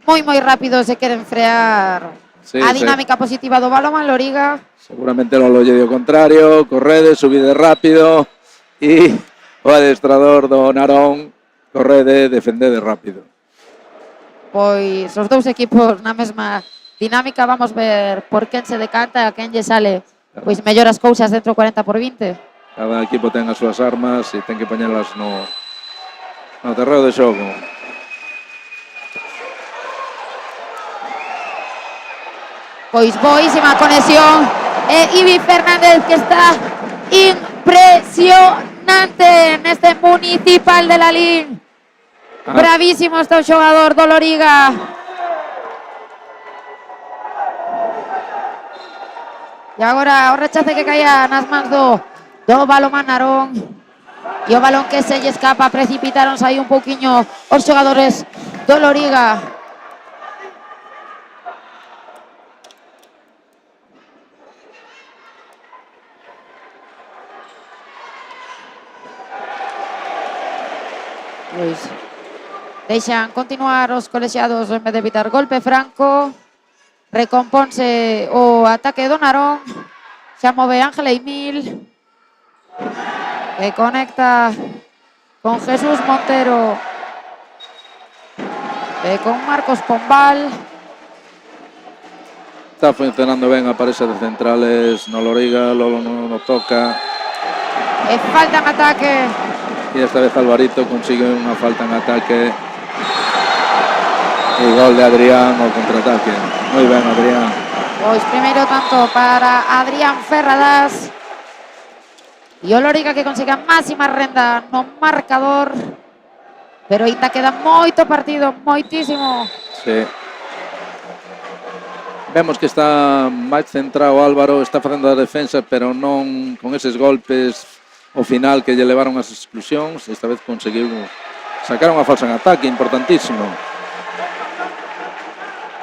moi rápido se queren frear a dinámica positiva do Balonmán Loriga. Seguramente non lo lle dio contrario, correde, subide rápido e o adestrador do Narón correde, defendede rápido. Pois os dous equipos na mesma dinámica. Vamos ver por quen se decanta, a quen lle sale pois mellor as cousas dentro 40/20. Cada equipo ten as súas armas e ten que poñelas no terreo de xogo. Pois boísima conexión e Ivi Fernández que está impresionante neste municipal de Lalín. Bravísimo está o xogador do Loriga. E agora o rechace que caía nas mans do Balonmán Narón. E o balón que se lle escapa, precipitaronse aí un pouquiño os xogadores do Loriga. Pois deixan continuar os colexiados en vez de evitar golpe franco. Recomponse o ataque do Narón. Xa move Ángel Emil, que conecta con Jesús Montero e con Marcos Pombal. Está funcionando ben a parexa de centrales no Loriga. Lolo non o toca. E falta en ataque. E esta vez Alvarito consigue unha falta en ataque. E gol de Adrián ao contraataque. Moi ben, Adrián. Pois primeiro tanto para Adrián Ferradas. E o Loriga que consigue a máxima renda no marcador. Pero ainda queda moito partido, moitísimo. Sí. Vemos que está máis centrado Álvaro, está facendo a defensa, pero non con eses golpes ao final que lle levaron as exclusións. Esta vez conseguiu sacar unha falsa en ataque, importantísimo.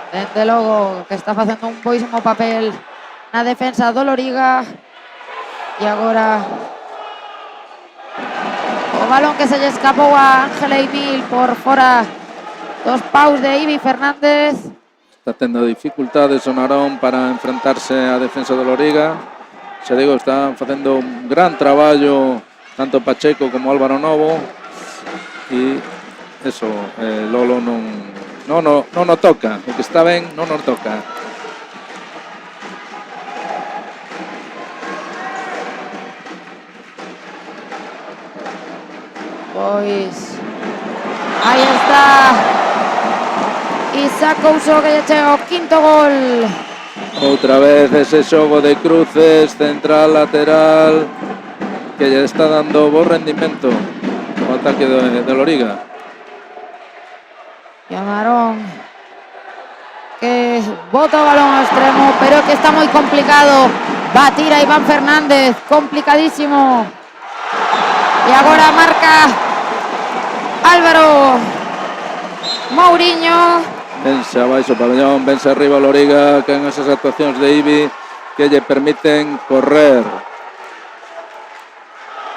Dende logo que está facendo un boísimo papel na defensa do Loriga. E agora o balón que se lle escapou a Ángel Emil por fora dos paus de Ivi Fernández. Está tendo dificultades o Narón para enfrentarse á defensa do Loriga. Xa digo, están facendo un gran traballo tanto Pacheco como Álvaro Novo. E eso, Lolo non o toca. O que está ben non o toca. Pois aí está Isaac Couso, que lle chega o quinto gol. Outra vez ese xogo de cruces, central, lateral, que lle está dando bo rendimento o ataque de Loriga. E o Narón que bota o balón ao extremo, pero que está moi complicado batir a Iván Fernández, complicadísimo. E agora marca Álvaro Mouriño. Vense abaixo o pabellón, vense arriba o Loriga, que en esas actuacións de Ibi que lle permiten correr.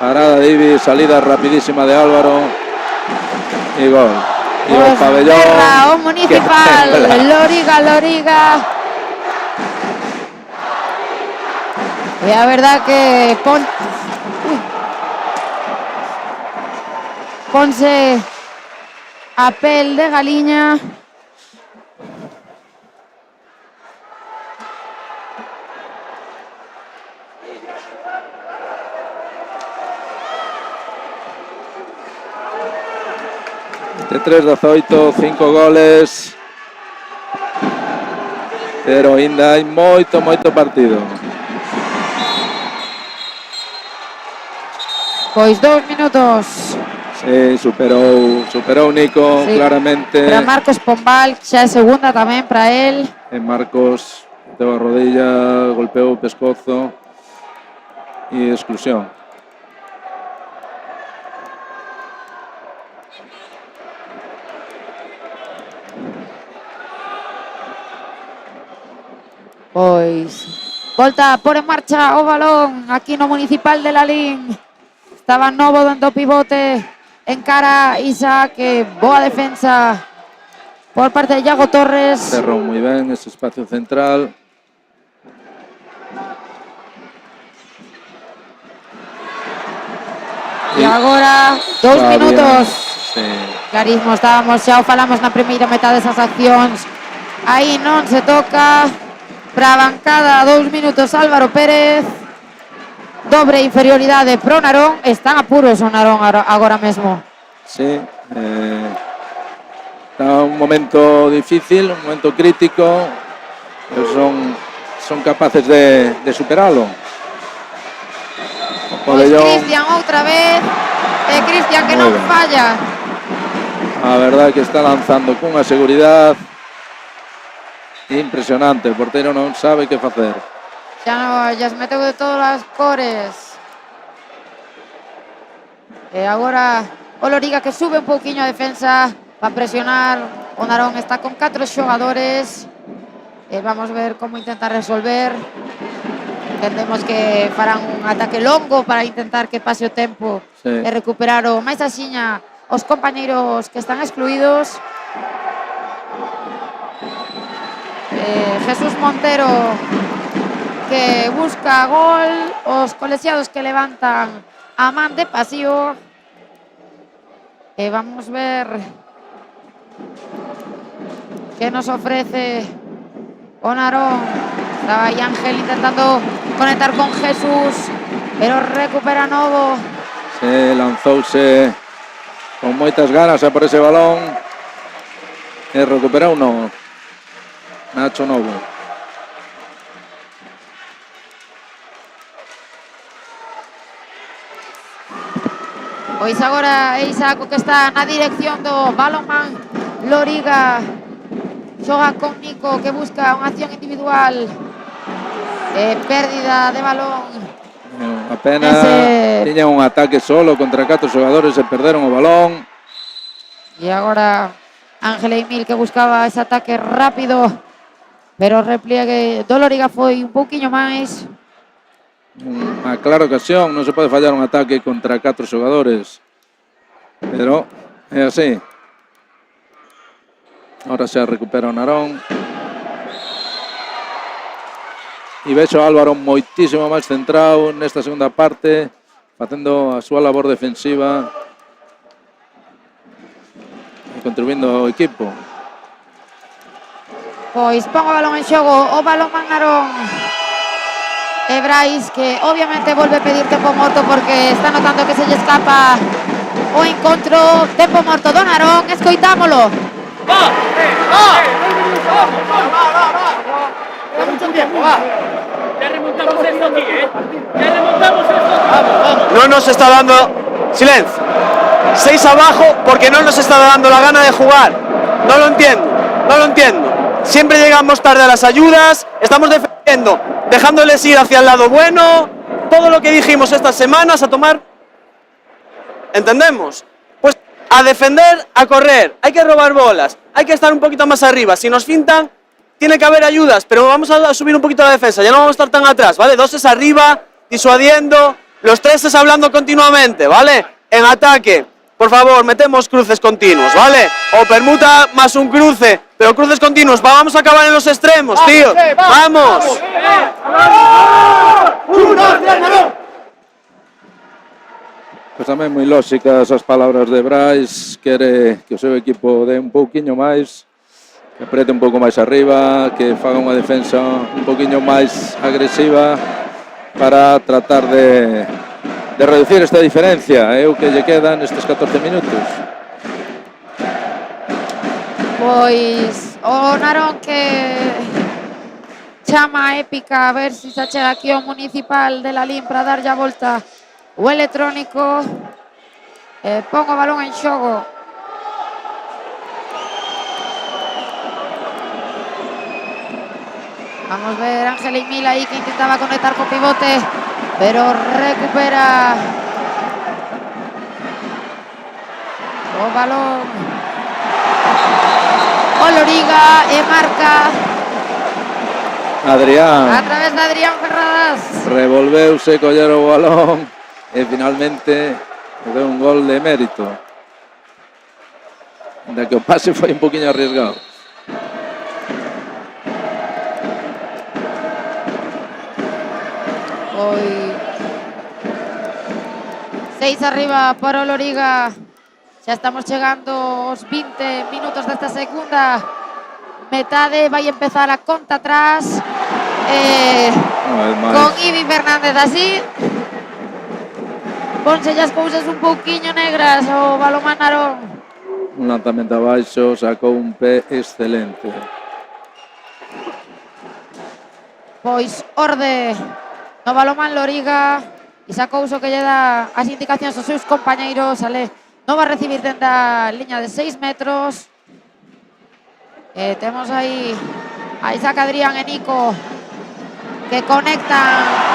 Parada de Ibi, salida rapidísima de Álvaro e gol. E o pabellón Terra, o municipal, Loriga. E a verdad que ponse a pel de galiña. De 3-18, 5 goles, pero ainda hai moito partido. Pois 2 minutos. Sí, superou Nico, Sí, claramente. para Marcos Pombal, xa é segunda tamén para él. En Marcos deu a rodilla, golpeou o pescozo e exclusión. Pois volta a por en marcha o balón aquí no Municipal de Lalín. Estaba Novo dando pivote en cara Isaac, que boa defensa por parte de Iago Torres. Cerrou moi ben ese espacio central. E agora 2 minutos. Sí. Clarismo, xa o falamos na primeira metade desas accións. Aí non se toca. Para a bancada, 2 minutos Álvaro Pérez. Dobre inferioridade pro Narón. Están apuros o Narón agora mesmo. Sí, está un momento difícil, un momento crítico, pero son capaces de superarlo. Pois Cristian outra vez. Cristian que non falla. A verdade que está lanzando cunha seguridade impresionante. O porteiro non sabe que facer. Xa se meteu de todas as cores. E agora o Loriga, que sube un pouquiño a defensa para presionar. O Narón está con 4 xogadores. E vamos ver como intenta resolver. Entendemos que farán un ataque longo para intentar que pase o tempo, sí, e recuperar o máis axiña os compañeiros que están excluídos. Jesús Montero, que busca gol. Os colexiados que levantan a man de pasío. Vamos ver que nos ofrece o Narón. Estaba aí Ángel intentando conectar con Jesús, pero recupera Novo. Se lanzouse con moitas ganas a por ese balón e recuperou Novo. Nacho Novo. Pois agora é Isaac que está na dirección do balonmán Loriga. Xoga con Nico, que busca unha acción individual. Pérdida de balón. Apenas tiña un ataque solo contra 4 xogadores e perderon o balón. E agora Ángel Emil, que buscaba ese ataque rápido, pero o repliegue do Loriga foi un pouquiño máis. Unha clara ocasión, non se pode fallar un ataque contra 4 xogadores, pero é así. Ahora xa recupera o Narón. E vexo a Álvaro moitísimo máis centrado nesta segunda parte, facendo a súa labor defensiva e contribuindo ao equipo. Pois pon o balón en xogo o balonmán Narón. E Brais, que obviamente volve a pedir tempo morto porque está notando que se lle escapa o encontro. Tempo morto do Narón, escoitámolo. ¡Va! ¡Da mucho tiempo, va! Ya remontamos esto aquí, ¿eh? Ya remontamos esto aquí. Vamos. No nos está dando... Silencio. 6 abajo porque no nos está dando la gana de jugar. No lo entiendo. siempre llegamos tarde a las ayudas, estamos defendiendo, dejándoles ir hacia el lado bueno, todo lo que dijimos estas semanas a tomar, ¿entendemos? Pues a defender, a correr, hay que robar bolas, hay que estar un poquito más arriba, si nos fintan, tiene que haber ayudas, pero vamos a subir un poquito la defensa, ya no vamos a estar tan atrás, ¿vale? 2 es arriba, disuadiendo, los 3 es hablando continuamente, ¿vale? En ataque, por favor, metemos cruces continuos, ¿vale? O permuta más un cruce, pero cruces continuos, vamos a acabar en los extremos, tío, ¡vamos! Pois tamén moi lóxicas as palabras de Brais, quere que o seu equipo dé un pouquiño máis, que aprete un pouco máis arriba, que faga unha defensa un pouquiño máis agresiva para tratar de reducir esta diferencia, o que lle queda nestes 14 minutos. Pois o Narón que chama a épica a ver se se achega aquí o municipal de Lalín para darlle a volta o electrónico, pon o balón en xogo. Vamos ver Ángel Emil aí que intentaba conectar con pivote, pero recupera o balón o Loriga e marca Adrián. A través de Adrián Ferradas. Revolveuse, coller o balón e finalmente deu un gol de mérito. Da que o pase foi un poquinho arriesgado. Hoy 6 arriba para o Loriga. Xa estamos chegando aos 20 minutos desta segunda metade. Vai empezar a conta atrás con Ivi Fernández así. Ponse as cousas un pouquiño negras o Balomán Narón. Un lanzamento abaixo, sacou un pé excelente. Pois orde no Balomán Loriga e sacou o que lle dá as indicacións aos seus compañeiros. Ale non va a recibir dende a liña de 6 metros. Temos aí a Isaac Adrián e Nico que conectan.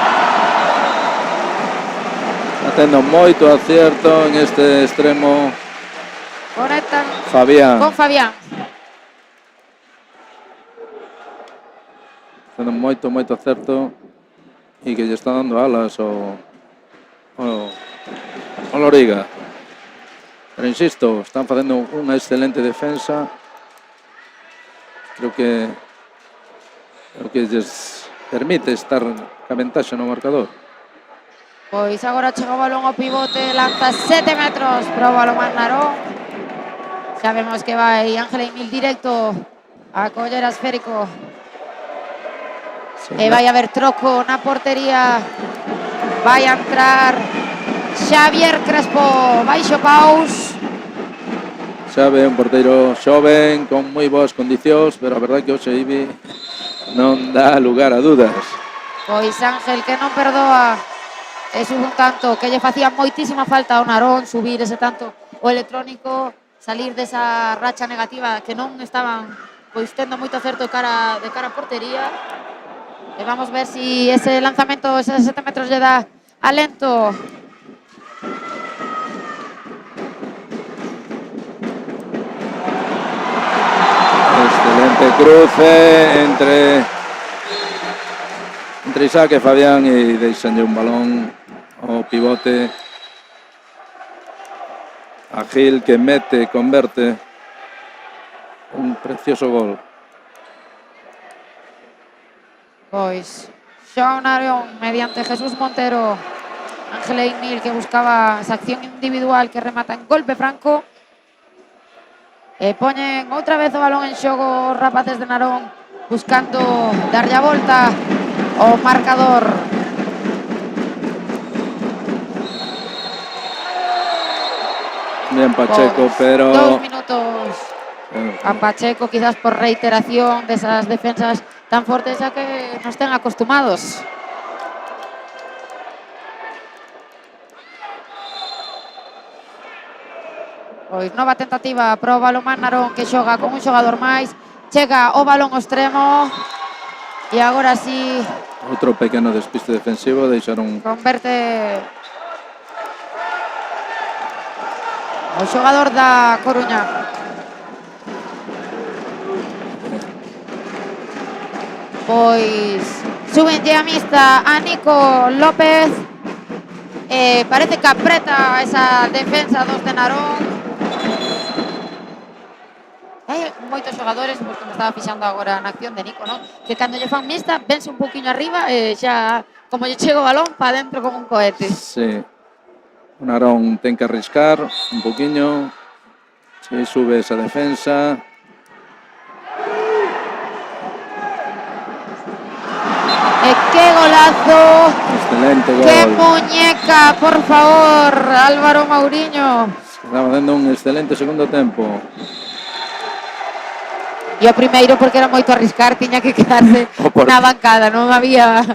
Tendo moito acierto en este extremo. Conectan Fabián. con Fabián. Tendo moito acerto e que lle está dando alas o Loriga. Pero insisto, están facendo unha excelente defensa. Creo que o que lles permite estar ca ventaxa no marcador. Pois agora chega o balón ao pivote, lanza 7 metros para o Balomán Narón. Xa vemos que vai Ángel Emil directo a coller a esférico. E vai haber troco na portería. Vai a entrar Xavier Crespo, baixo paus. Xavi, un porteiro xoven, con moi boas condicións, pero a verdade que hoxe Ibi non dá lugar a dudas. Pois Ángel que non perdoa e sube un tanto que lle facía moitísima falta ao Narón subir ese tanto o electrónico, salir desa racha negativa que non estaban pois tendo moito acerto de cara a portería. E vamos ver si ese lanzamento, eses 7 metros lle dá alento. Excelente cruce entre Isaac e Fabián e deixanlle un balón ao pivote a Gil que mete, converte un precioso gol. Pois Xoán Narón mediante Jesús Montero, Ángel Emil que buscaba esa acción individual que remata en golpe franco. E poñen outra vez o balón en xogo os rapaces de Narón buscando darlle a volta ao marcador. Bien Pacheco, pero 2 minutos a Pacheco, quizás por reiteración desas defensas tan fortes a que nos ten acostumados. Pois nova tentativa para o Balomán Narón que xoga con un xogador máis. chega o balón ao extremo e agora sí Outro pequeno despiste defensivo, deixaron converte o xogador da Coruña. Pois súbenlle a mista a Nico López. Parece que apreta esa defensa dos de Narón. Hai moitos xogadores, porque me estaba fixando agora na acción de Nico, ¿no? Que cando lle fan mixta, vense un poquinho arriba e xa, como lle chega o balón, pa dentro como un cohete. Sí. O Narón ten que arriscar un poquinho. Sí, sube esa defensa. E que golazo. Excelente gol. Que muñeca, por favor, Álvaro Mauriño. Estaba dando un excelente segundo tempo. E o primeiro, porque era moito arriscar, tiña que quedarse na bancada, non había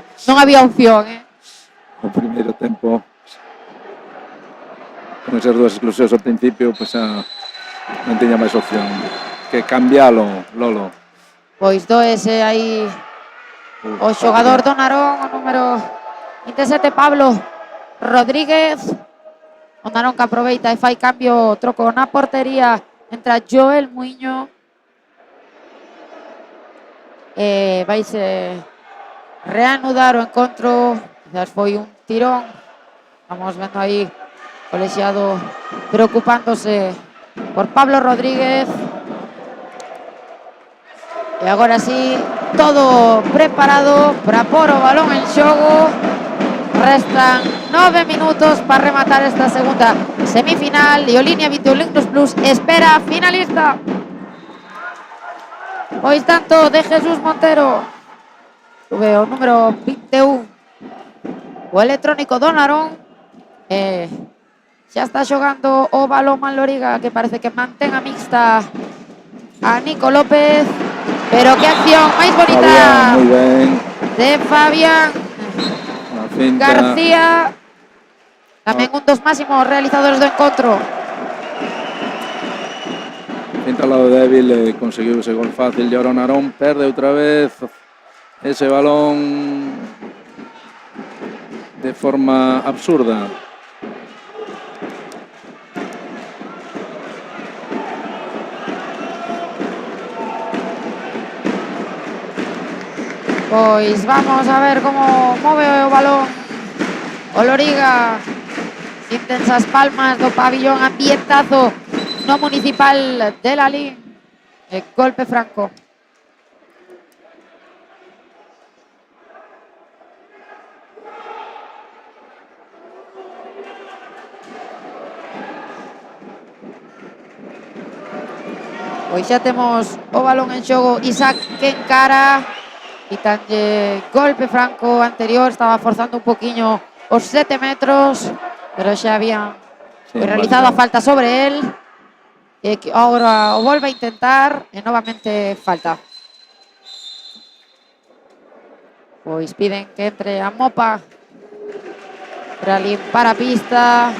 opción, O primeiro tempo, con esas dúas exclusións ao principio, pois non tiña máis opción que cambialo, Lolo. Pois doese aí o xogador do Narón, o número 27, Pablo Rodríguez. O Narón que aproveita e fai cambio, troco na portería, entra Joel Muiño. Vaise reanudar o encontro. Quizás foi un tirón. Vamos vendo aí o lexiado preocupándose por Pablo Rodríguez. E agora sí, todo preparado para pôr o balón en xogo. Restan 9 minutos para rematar esta segunda semifinal e o Línea 21 Lignus Plus espera finalista. Pois tanto de Jesús Montero, sube o número 21, o electrónico do Narón. Xa está xogando o balón Manloriga, que parece que mantén a mixta a Nico López. Pero que acción máis bonita. Fabián, moi ben. De Fabián García, tamén un dos máximos realizadores do encontro. Finta ao lado débil, conseguiu ese gol fácil. E ahora o Narón perde outra vez ese balón de forma absurda. Pois vamos a ver como move o balón o Loriga. Intensas palmas do pabillón, ambientazo no municipal de Lalín. Golpe franco. Pois xa temos o balón en xogo. Isaac que encara. Quitanlle golpe franco anterior. Estaba forzando un poquinho os 7 metros, pero xa había realizado a falta sobre él. E agora o volve a intentar e novamente falta. Pois piden que entre a Mopa para limpar a pista.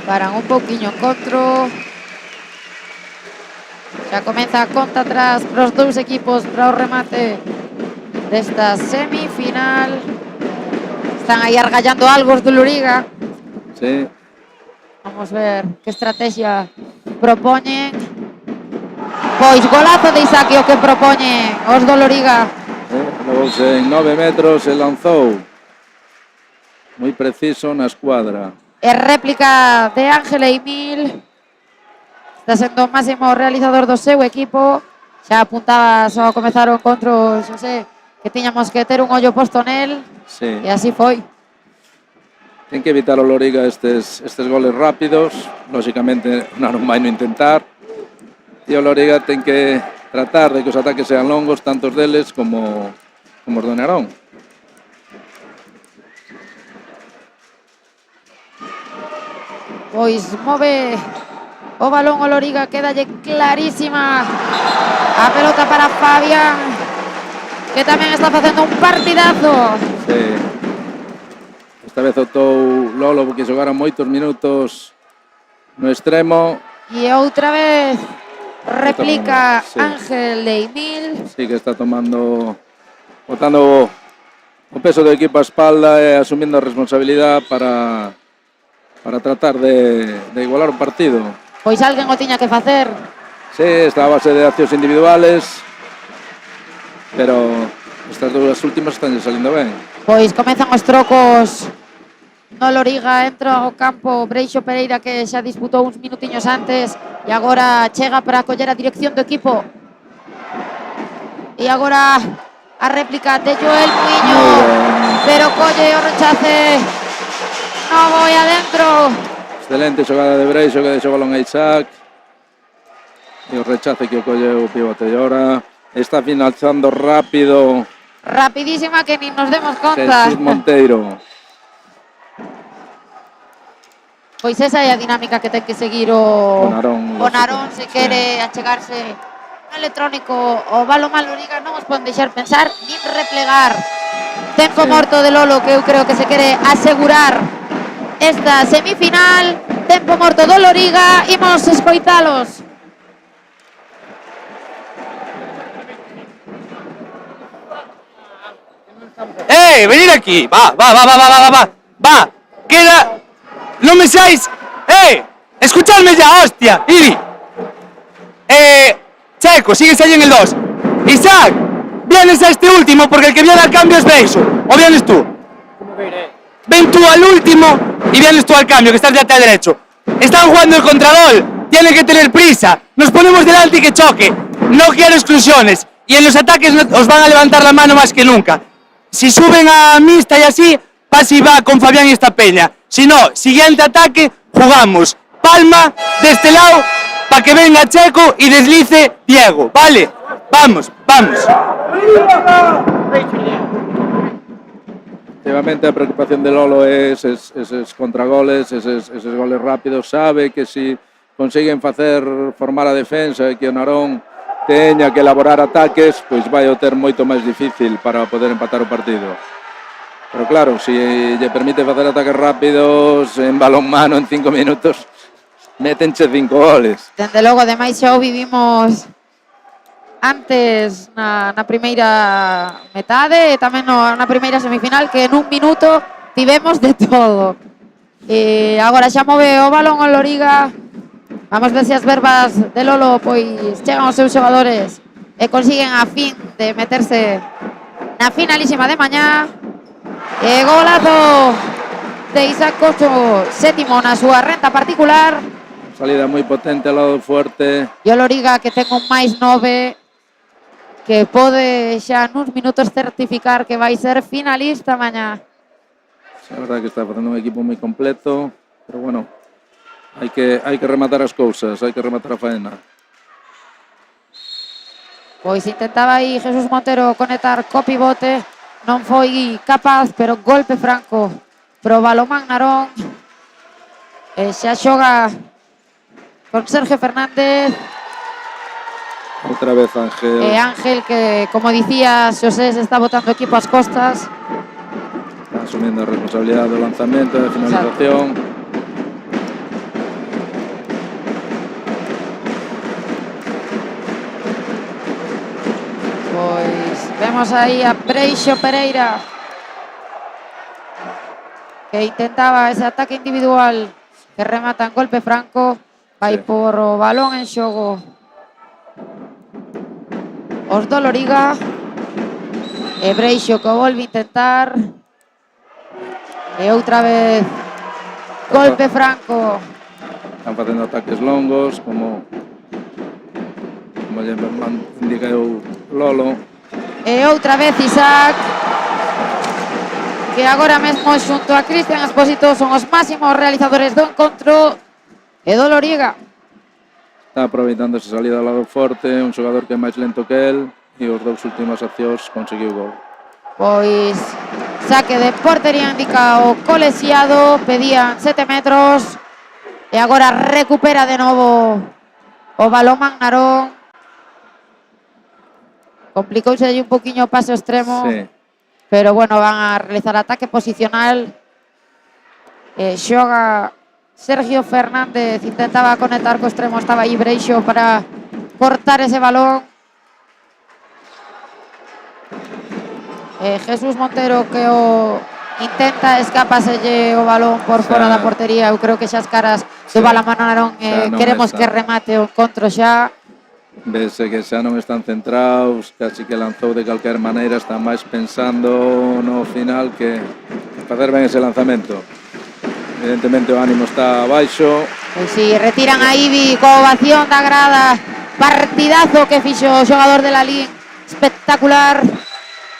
Paran un poquinho o encontro. Xa comeza a conta atrás para os dous equipos para o remate desta semifinal. Están aí argallando algo os do Loriga. Sí. Vamos ver que estrategia propoñen. Pois golazo de Isaac o que propoñen os do Loriga. Levouse en 9 metros e lanzou. Moi preciso na escuadra. E réplica de Ángel Emil. Está sendo o máximo realizador do seu equipo. Xa apuntaba só a comezar o encontro, Xosé, que tiñamos que ter un ollo posto nel. Sí. E así foi. Ten que evitar o Loriga estes goles rápidos. Lóxicamente non vai no intentar. E o Loriga ten que tratar de que os ataques sean longos, tantos deles como os do Narón. Pois move o balón o Loriga, quedalle clarísima a pelota para Fabián, que tamén está facendo un partidazo. Sí. Esta vez optou Lolo porque xogaron moitos minutos no extremo. E outra vez Replica Sí. Ángel de Emil. Sí que está botando o peso do equipo a espalda e asumindo a responsabilidad para tratar de igualar o partido. Pois alguén o tiña que facer. Sí, está a base de accións individuales, pero estas dúas últimas están salindo ben. Pois comezan os trocos no Loriga, entra ao campo Breixo Pereira, que xa disputou uns minutiños antes e agora chega para coller a dirección do equipo. E agora a réplica de Joel Muiño, pero colle o rechace. No voy adentro. Excelente xogada de Breixo, que deixou o balón a Isaac. E o rechace que o colle o pivote. E ahora está finalizando rápido Rapidísima, que ni nos demos conta. Jesús Monteiro. Pois esa é a dinámica que ten que seguir o Bonarón, se quere achegarse no electrónico o Balonmán Loriga. Non os poden deixar pensar nin replegar. Tempo morto de Lolo, que eu creo que se quere asegurar esta semifinal. Tempo morto do Loriga, imos escoitalos. Venid aquí, va, queda, no me seáis, escuchadme ya, hostia, Iri, Checo, sigues ahí en el 2, Isaac, vienes a este último porque el que viene al cambio es Beiso, o vienes tú, ven tú al último y vienes tú al cambio, que estás de lateral derecho, están jugando el contragol, tienen que tener prisa, nos ponemos delante y que choque, no quiero exclusiones, y en los ataques os van a levantar la mano más que nunca. Si suben a mixta y así, Pasi va con Fabián y esta peña. Si no, siguiente ataque, jugamos palma de este lado para que venga Checo y deslice Diego. Vale, vamos. Efectivamente, a preocupación de Lolo es esos contragoles, esos goles rápidos. Sabe que si consiguen formar a defensa e que o Narón teña que elaborar ataques, pois vai o ter moito máis difícil para poder empatar o partido. Pero claro, se lle permite facer ataques rápidos en balonmano en 5 minutos, métenche 5 goles. Dende logo, ademais xa o vivimos antes na primeira metade e tamén na primeira semifinal, que en un minuto tivemos de todo. E agora xa move o balón o Loriga. Vamos ver se as verbas de Lolo pois chegan aos seus xogadores e consiguen a fin de meterse na finalísima de mañá. E golazo de Isaac Cocho, sétimo na súa renta particular. Salida moi potente ao lado fuerte. E o Loriga, que ten un máis 9, que pode xa nuns minutos certificar que vai ser finalista mañá. É verdade que está facendo un equipo moi completo, pero bueno, hai que rematar as cousas, hai que rematar a faena. Pois intentaba aí Jesús Montero conectar co pivote, non foi capaz, pero golpe franco pro Balonmán Narón. E xa xoga con Sergio Fernández. Outra vez Ángel. E Ángel, que como dicía Xosé, se está botando o equipo ás costas. Está asumindo a responsabilidade do lanzamento e da finalización. Exacto. Pois vemos aí a Breixo Pereira, que intentaba ese ataque individual, que remata en golpe franco. Vai por o balón en xogo os do Loriga. E Breixo que volve a intentar. E outra vez golpe franco. Están facendo ataques longos, como lle indicou Lolo. E outra vez Isaac, que agora mesmo xunto a Cristian Expósito son os máximos realizadores do encontro e do Loriga. Está aproveitando esa salida ao lado forte, un xogador que é máis lento que el, e os dous últimas accións conseguiu gol. Pois saque de portería, indica o colexiado, pedían 7 metros e agora recupera de novo o Balonmán Narón. Complicouse un poquinho o pase extremo, sí. Pero bueno, van a realizar ataque posicional. Xoga Sergio Fernández, intentaba conectar co extremo, estaba aí Breixo para cortar ese balón. Jesús Montero que o intenta escapaselle o balón por fora da portería. Eu creo que xa as caras do Balomán Narón queremos que remate o encontro xa. Vese que xa non están centrados, casi que lanzou de calquer maneira, están máis pensando no final que facer ben ese lanzamento. Evidentemente o ánimo está baixo. Pois si, retiran a Ibi coa ovación da grada. Partidazo que fixo o xogador de Lalín, espectacular.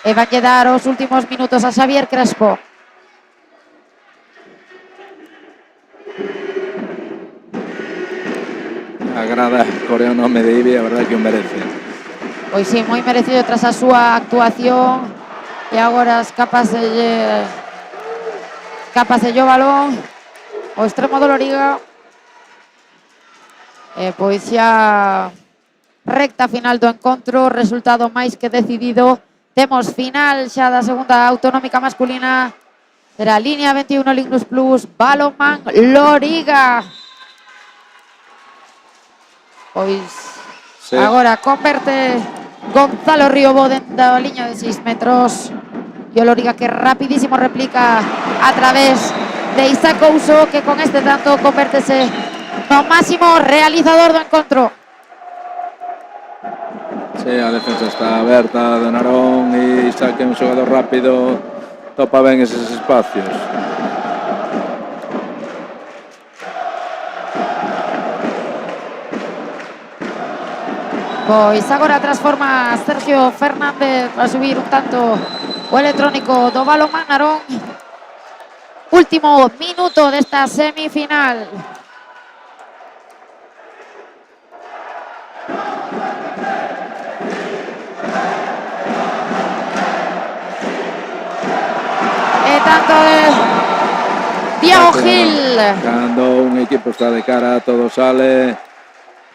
E van lle dar os últimos minutos a Xavier Crespo. A grada corea o nome de Ibi, a verdade que o merece. Pois si, moi merecido tras a súa actuación. E agora escapaselle o balón o extremo do Loriga. E pois xa recta final do encontro, resultado máis que decidido. Temos final xa da segunda autonómica masculina. Será línea 21 Lignus Plus, Balomán Loriga. Pois sí. Agora converte Gonzalo Riobo dentro da liña de 6 metros. E o Loriga que rapidísimo replica a través de Isaac Couso, que con este tanto convértese no máximo realizador do encontro. Sí, a defensa está aberta de Narón e Isaac é un xogador rápido, topa ben eses espacios. Pois agora transforma Sergio Fernández para subir un tanto o electrónico do Balomán Narón. Último minuto desta semifinal. E tanto de Diego Gil. Cando un equipo está de cara, todo sale.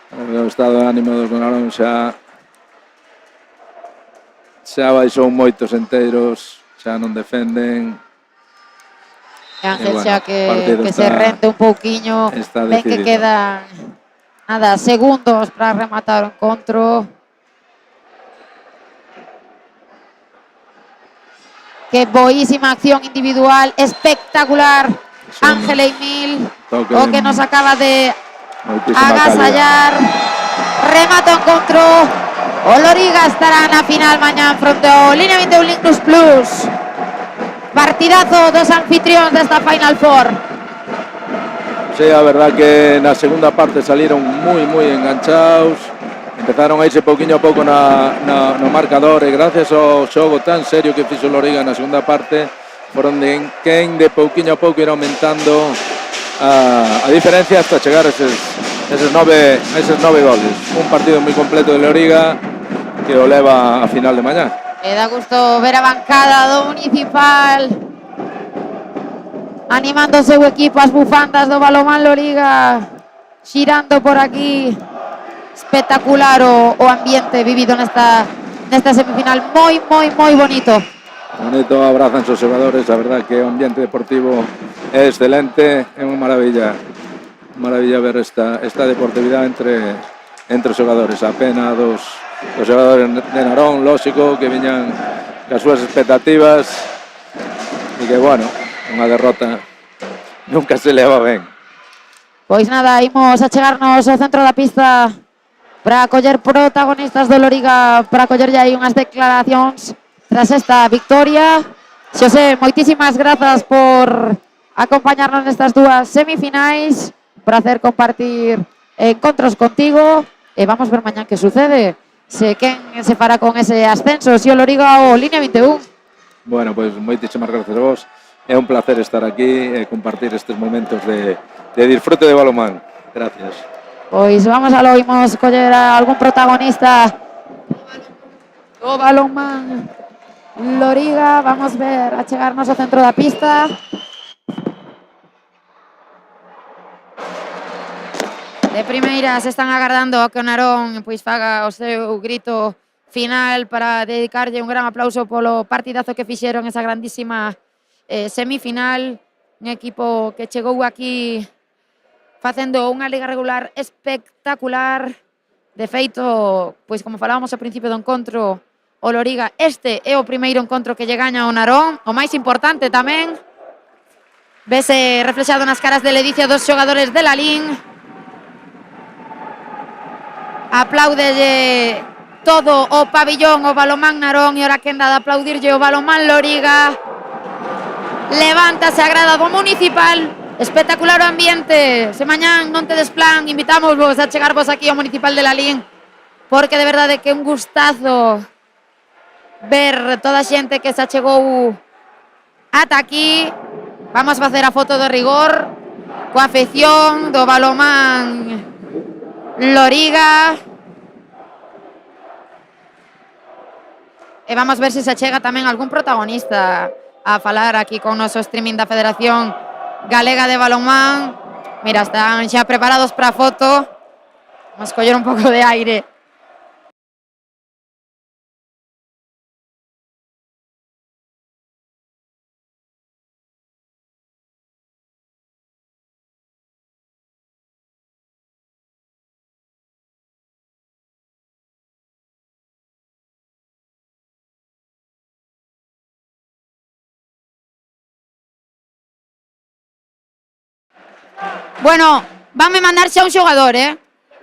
O estado de ánimo dos Narón xa baixou moitos enteiros, xa non defenden. Ángel xa que se rende un pouquiño, ven que quedan segundos para rematar o encontro. Que boísima acción individual, espectacular. Ángel Emil, o que nos acaba de agasallar. Remata o encontro. O Loriga estará na final mañá fronte ao Línea 21 Lignus Plus. Partidazo dos anfitrións desta Final Four. Sí, a verdad que na segunda parte saliron moi enganchados. Empezaron a irse pouquiño a pouco no marcador e gracias ao xogo tan serio que fixo Loriga na segunda parte foron de pouquiño a pouco ir aumentando a diferencia hasta chegar a eses 9 goles. Un partido moi completo de Loriga que o leva a final de mañá. E dá gusto ver a bancada do Municipal animando o seu equipo, as bufandas do Balomán Loriga xirando por aquí. Espectacular o ambiente vivido nesta semifinal, moi bonito. Bonito, abrazan os xogadores, a verdad que o ambiente deportivo é excelente, é unha maravilla ver esta deportividade entre os xogadores. A pena dos xogadores de Narón, lógico, que viñan cas súas expectativas e que, bueno, unha derrota nunca se leva ben. Pois nada, imos a chegarnos ao centro da pista para coller protagonistas do Loriga, para collerlle aí unhas declaracións tras esta victoria. Xosé, moitísimas grazas por acompañarnos nestas dúas semifinais, prazer compartir encontros contigo e vamos ver mañán que sucede, se quen se fará con ese ascenso, se o Loriga ou Línea 21. Bueno, pois moitísimas grazas a vos, é un placer estar aquí e compartir estes momentos de disfrute de balomán. Gracias. Pois vamos a lo, imos coller a algún protagonista do Balomán Loriga. Vamos ver a chegarnos ao centro da pista. De primeira se están agardando a que o Narón pois faga o seu grito final para dedicarlle un gran aplauso polo partidazo que fixeron esa grandísima semifinal. Un equipo que chegou aquí facendo unha liga regular espectacular. De feito, pois como falábamos ao principio do encontro, o Loriga, este é o primeiro encontro que lle gaña ao Narón, o máis importante tamén. Vese reflexado nas caras de ledicia dos xogadores de Lalín. Apláudelle todo o pabillón, o Balomán Narón, e ora quenda de aplaudirlle o Balomán Loriga. Levántase a grada do Municipal. Espectacular o ambiente. Se mañán non tedes plan, invitámosvos a chegarvos aquí ao Municipal de Lalín, porque de verdade que é un gustazo ver toda a xente que se achegou ata aquí. Vamos a facer a foto de rigor coa afección do Balomán Loriga. E vamos ver se se achega tamén algún protagonista a falar aquí con o noso streaming da Federación Galega de Balonmán. Mira, están xa preparados para a foto. Vamos coller un pouco de aire. Bueno, vanme mandar xa un xogador,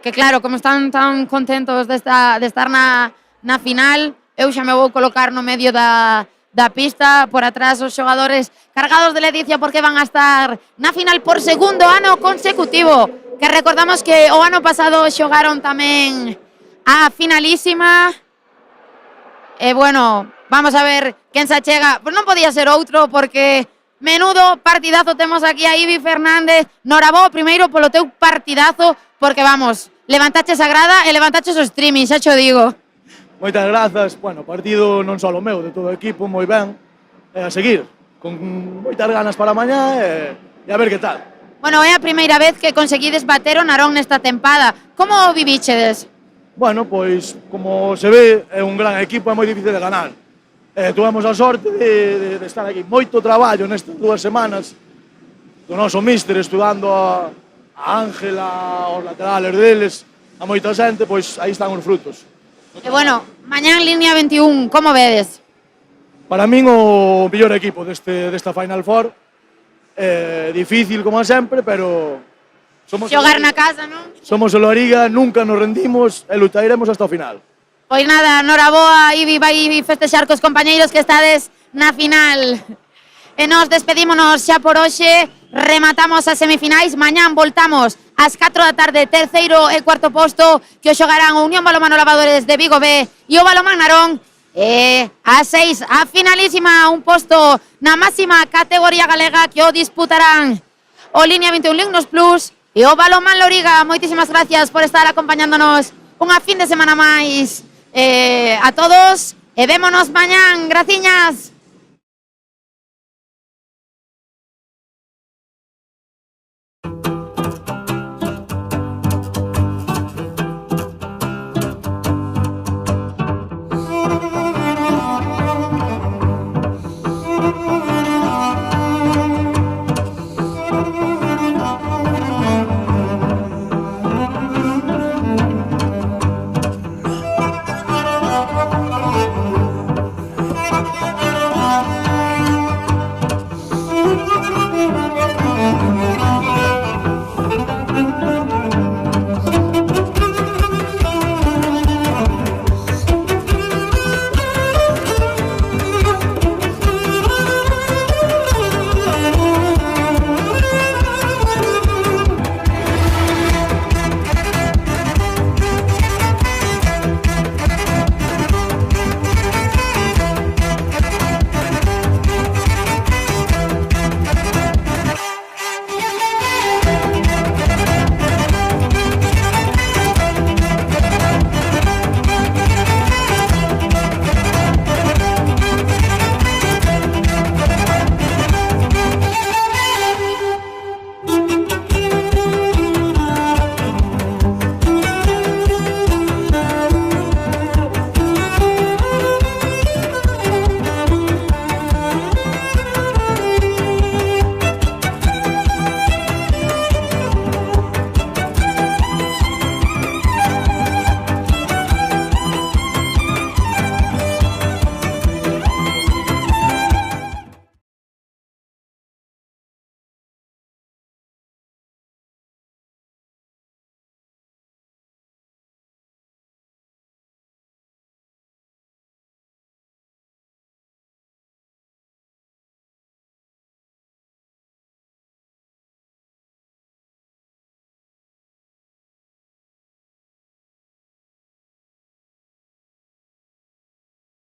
que claro, como están tan contentos de estar na final, eu xa me vou colocar no medio da pista, por atrás os xogadores cargados de ledicia porque van a estar na final por segundo ano consecutivo, que recordamos que o ano pasado xogaron tamén a finalísima. E bueno, vamos a ver quen se achega. Pois non podía ser outro, porque menudo partidazo temos aquí a Ivi Fernández. Norabó, primeiro polo teu partidazo, porque vamos, levantaches a grada e levantaches o streaming, xa xo digo. Moitas grazas, bueno, partido non só o meu, de todo o equipo, moi ben, a seguir, con moitas ganas para mañá e a ver que tal. Bueno, é a primeira vez que conseguides bater o Narón nesta tempada. Como o vivíchedes? Bueno, pois, como se ve, é un gran equipo, é moi difícil de ganar. Tuvemos a sorte de estar aquí. Moito traballo nestas 2 semanas do noso míster, estudando a Ángela, os laterales deles, a moita xente, pois aí están os frutos. E bueno, mañán línea 21, como vedes? Para min o mellor equipo desta Final Four. Difícil como sempre, pero xogar na casa, non? Somos o Loriga, nunca nos rendimos e lutaremos hasta o final. Pois nada, noraboa, Ivi vai festexar cos compañeiros que estades na final. E nos despedímonos xa por hoxe, rematamos as semifinais, mañán voltamos ás 4 da tarde, terceiro e cuarto posto, que o xogarán o Unión Balomano Lavadores de Vigo B e o Balomán Narón. E ás 6, a finalísima, un posto na máxima categoría galega que o disputarán o Línea 21 Lignos Plus e o Balomán Loriga. Moitísimas gracias por estar acompañándonos unha fin de semana máis a todos, e vémonos mañán. Graciñas.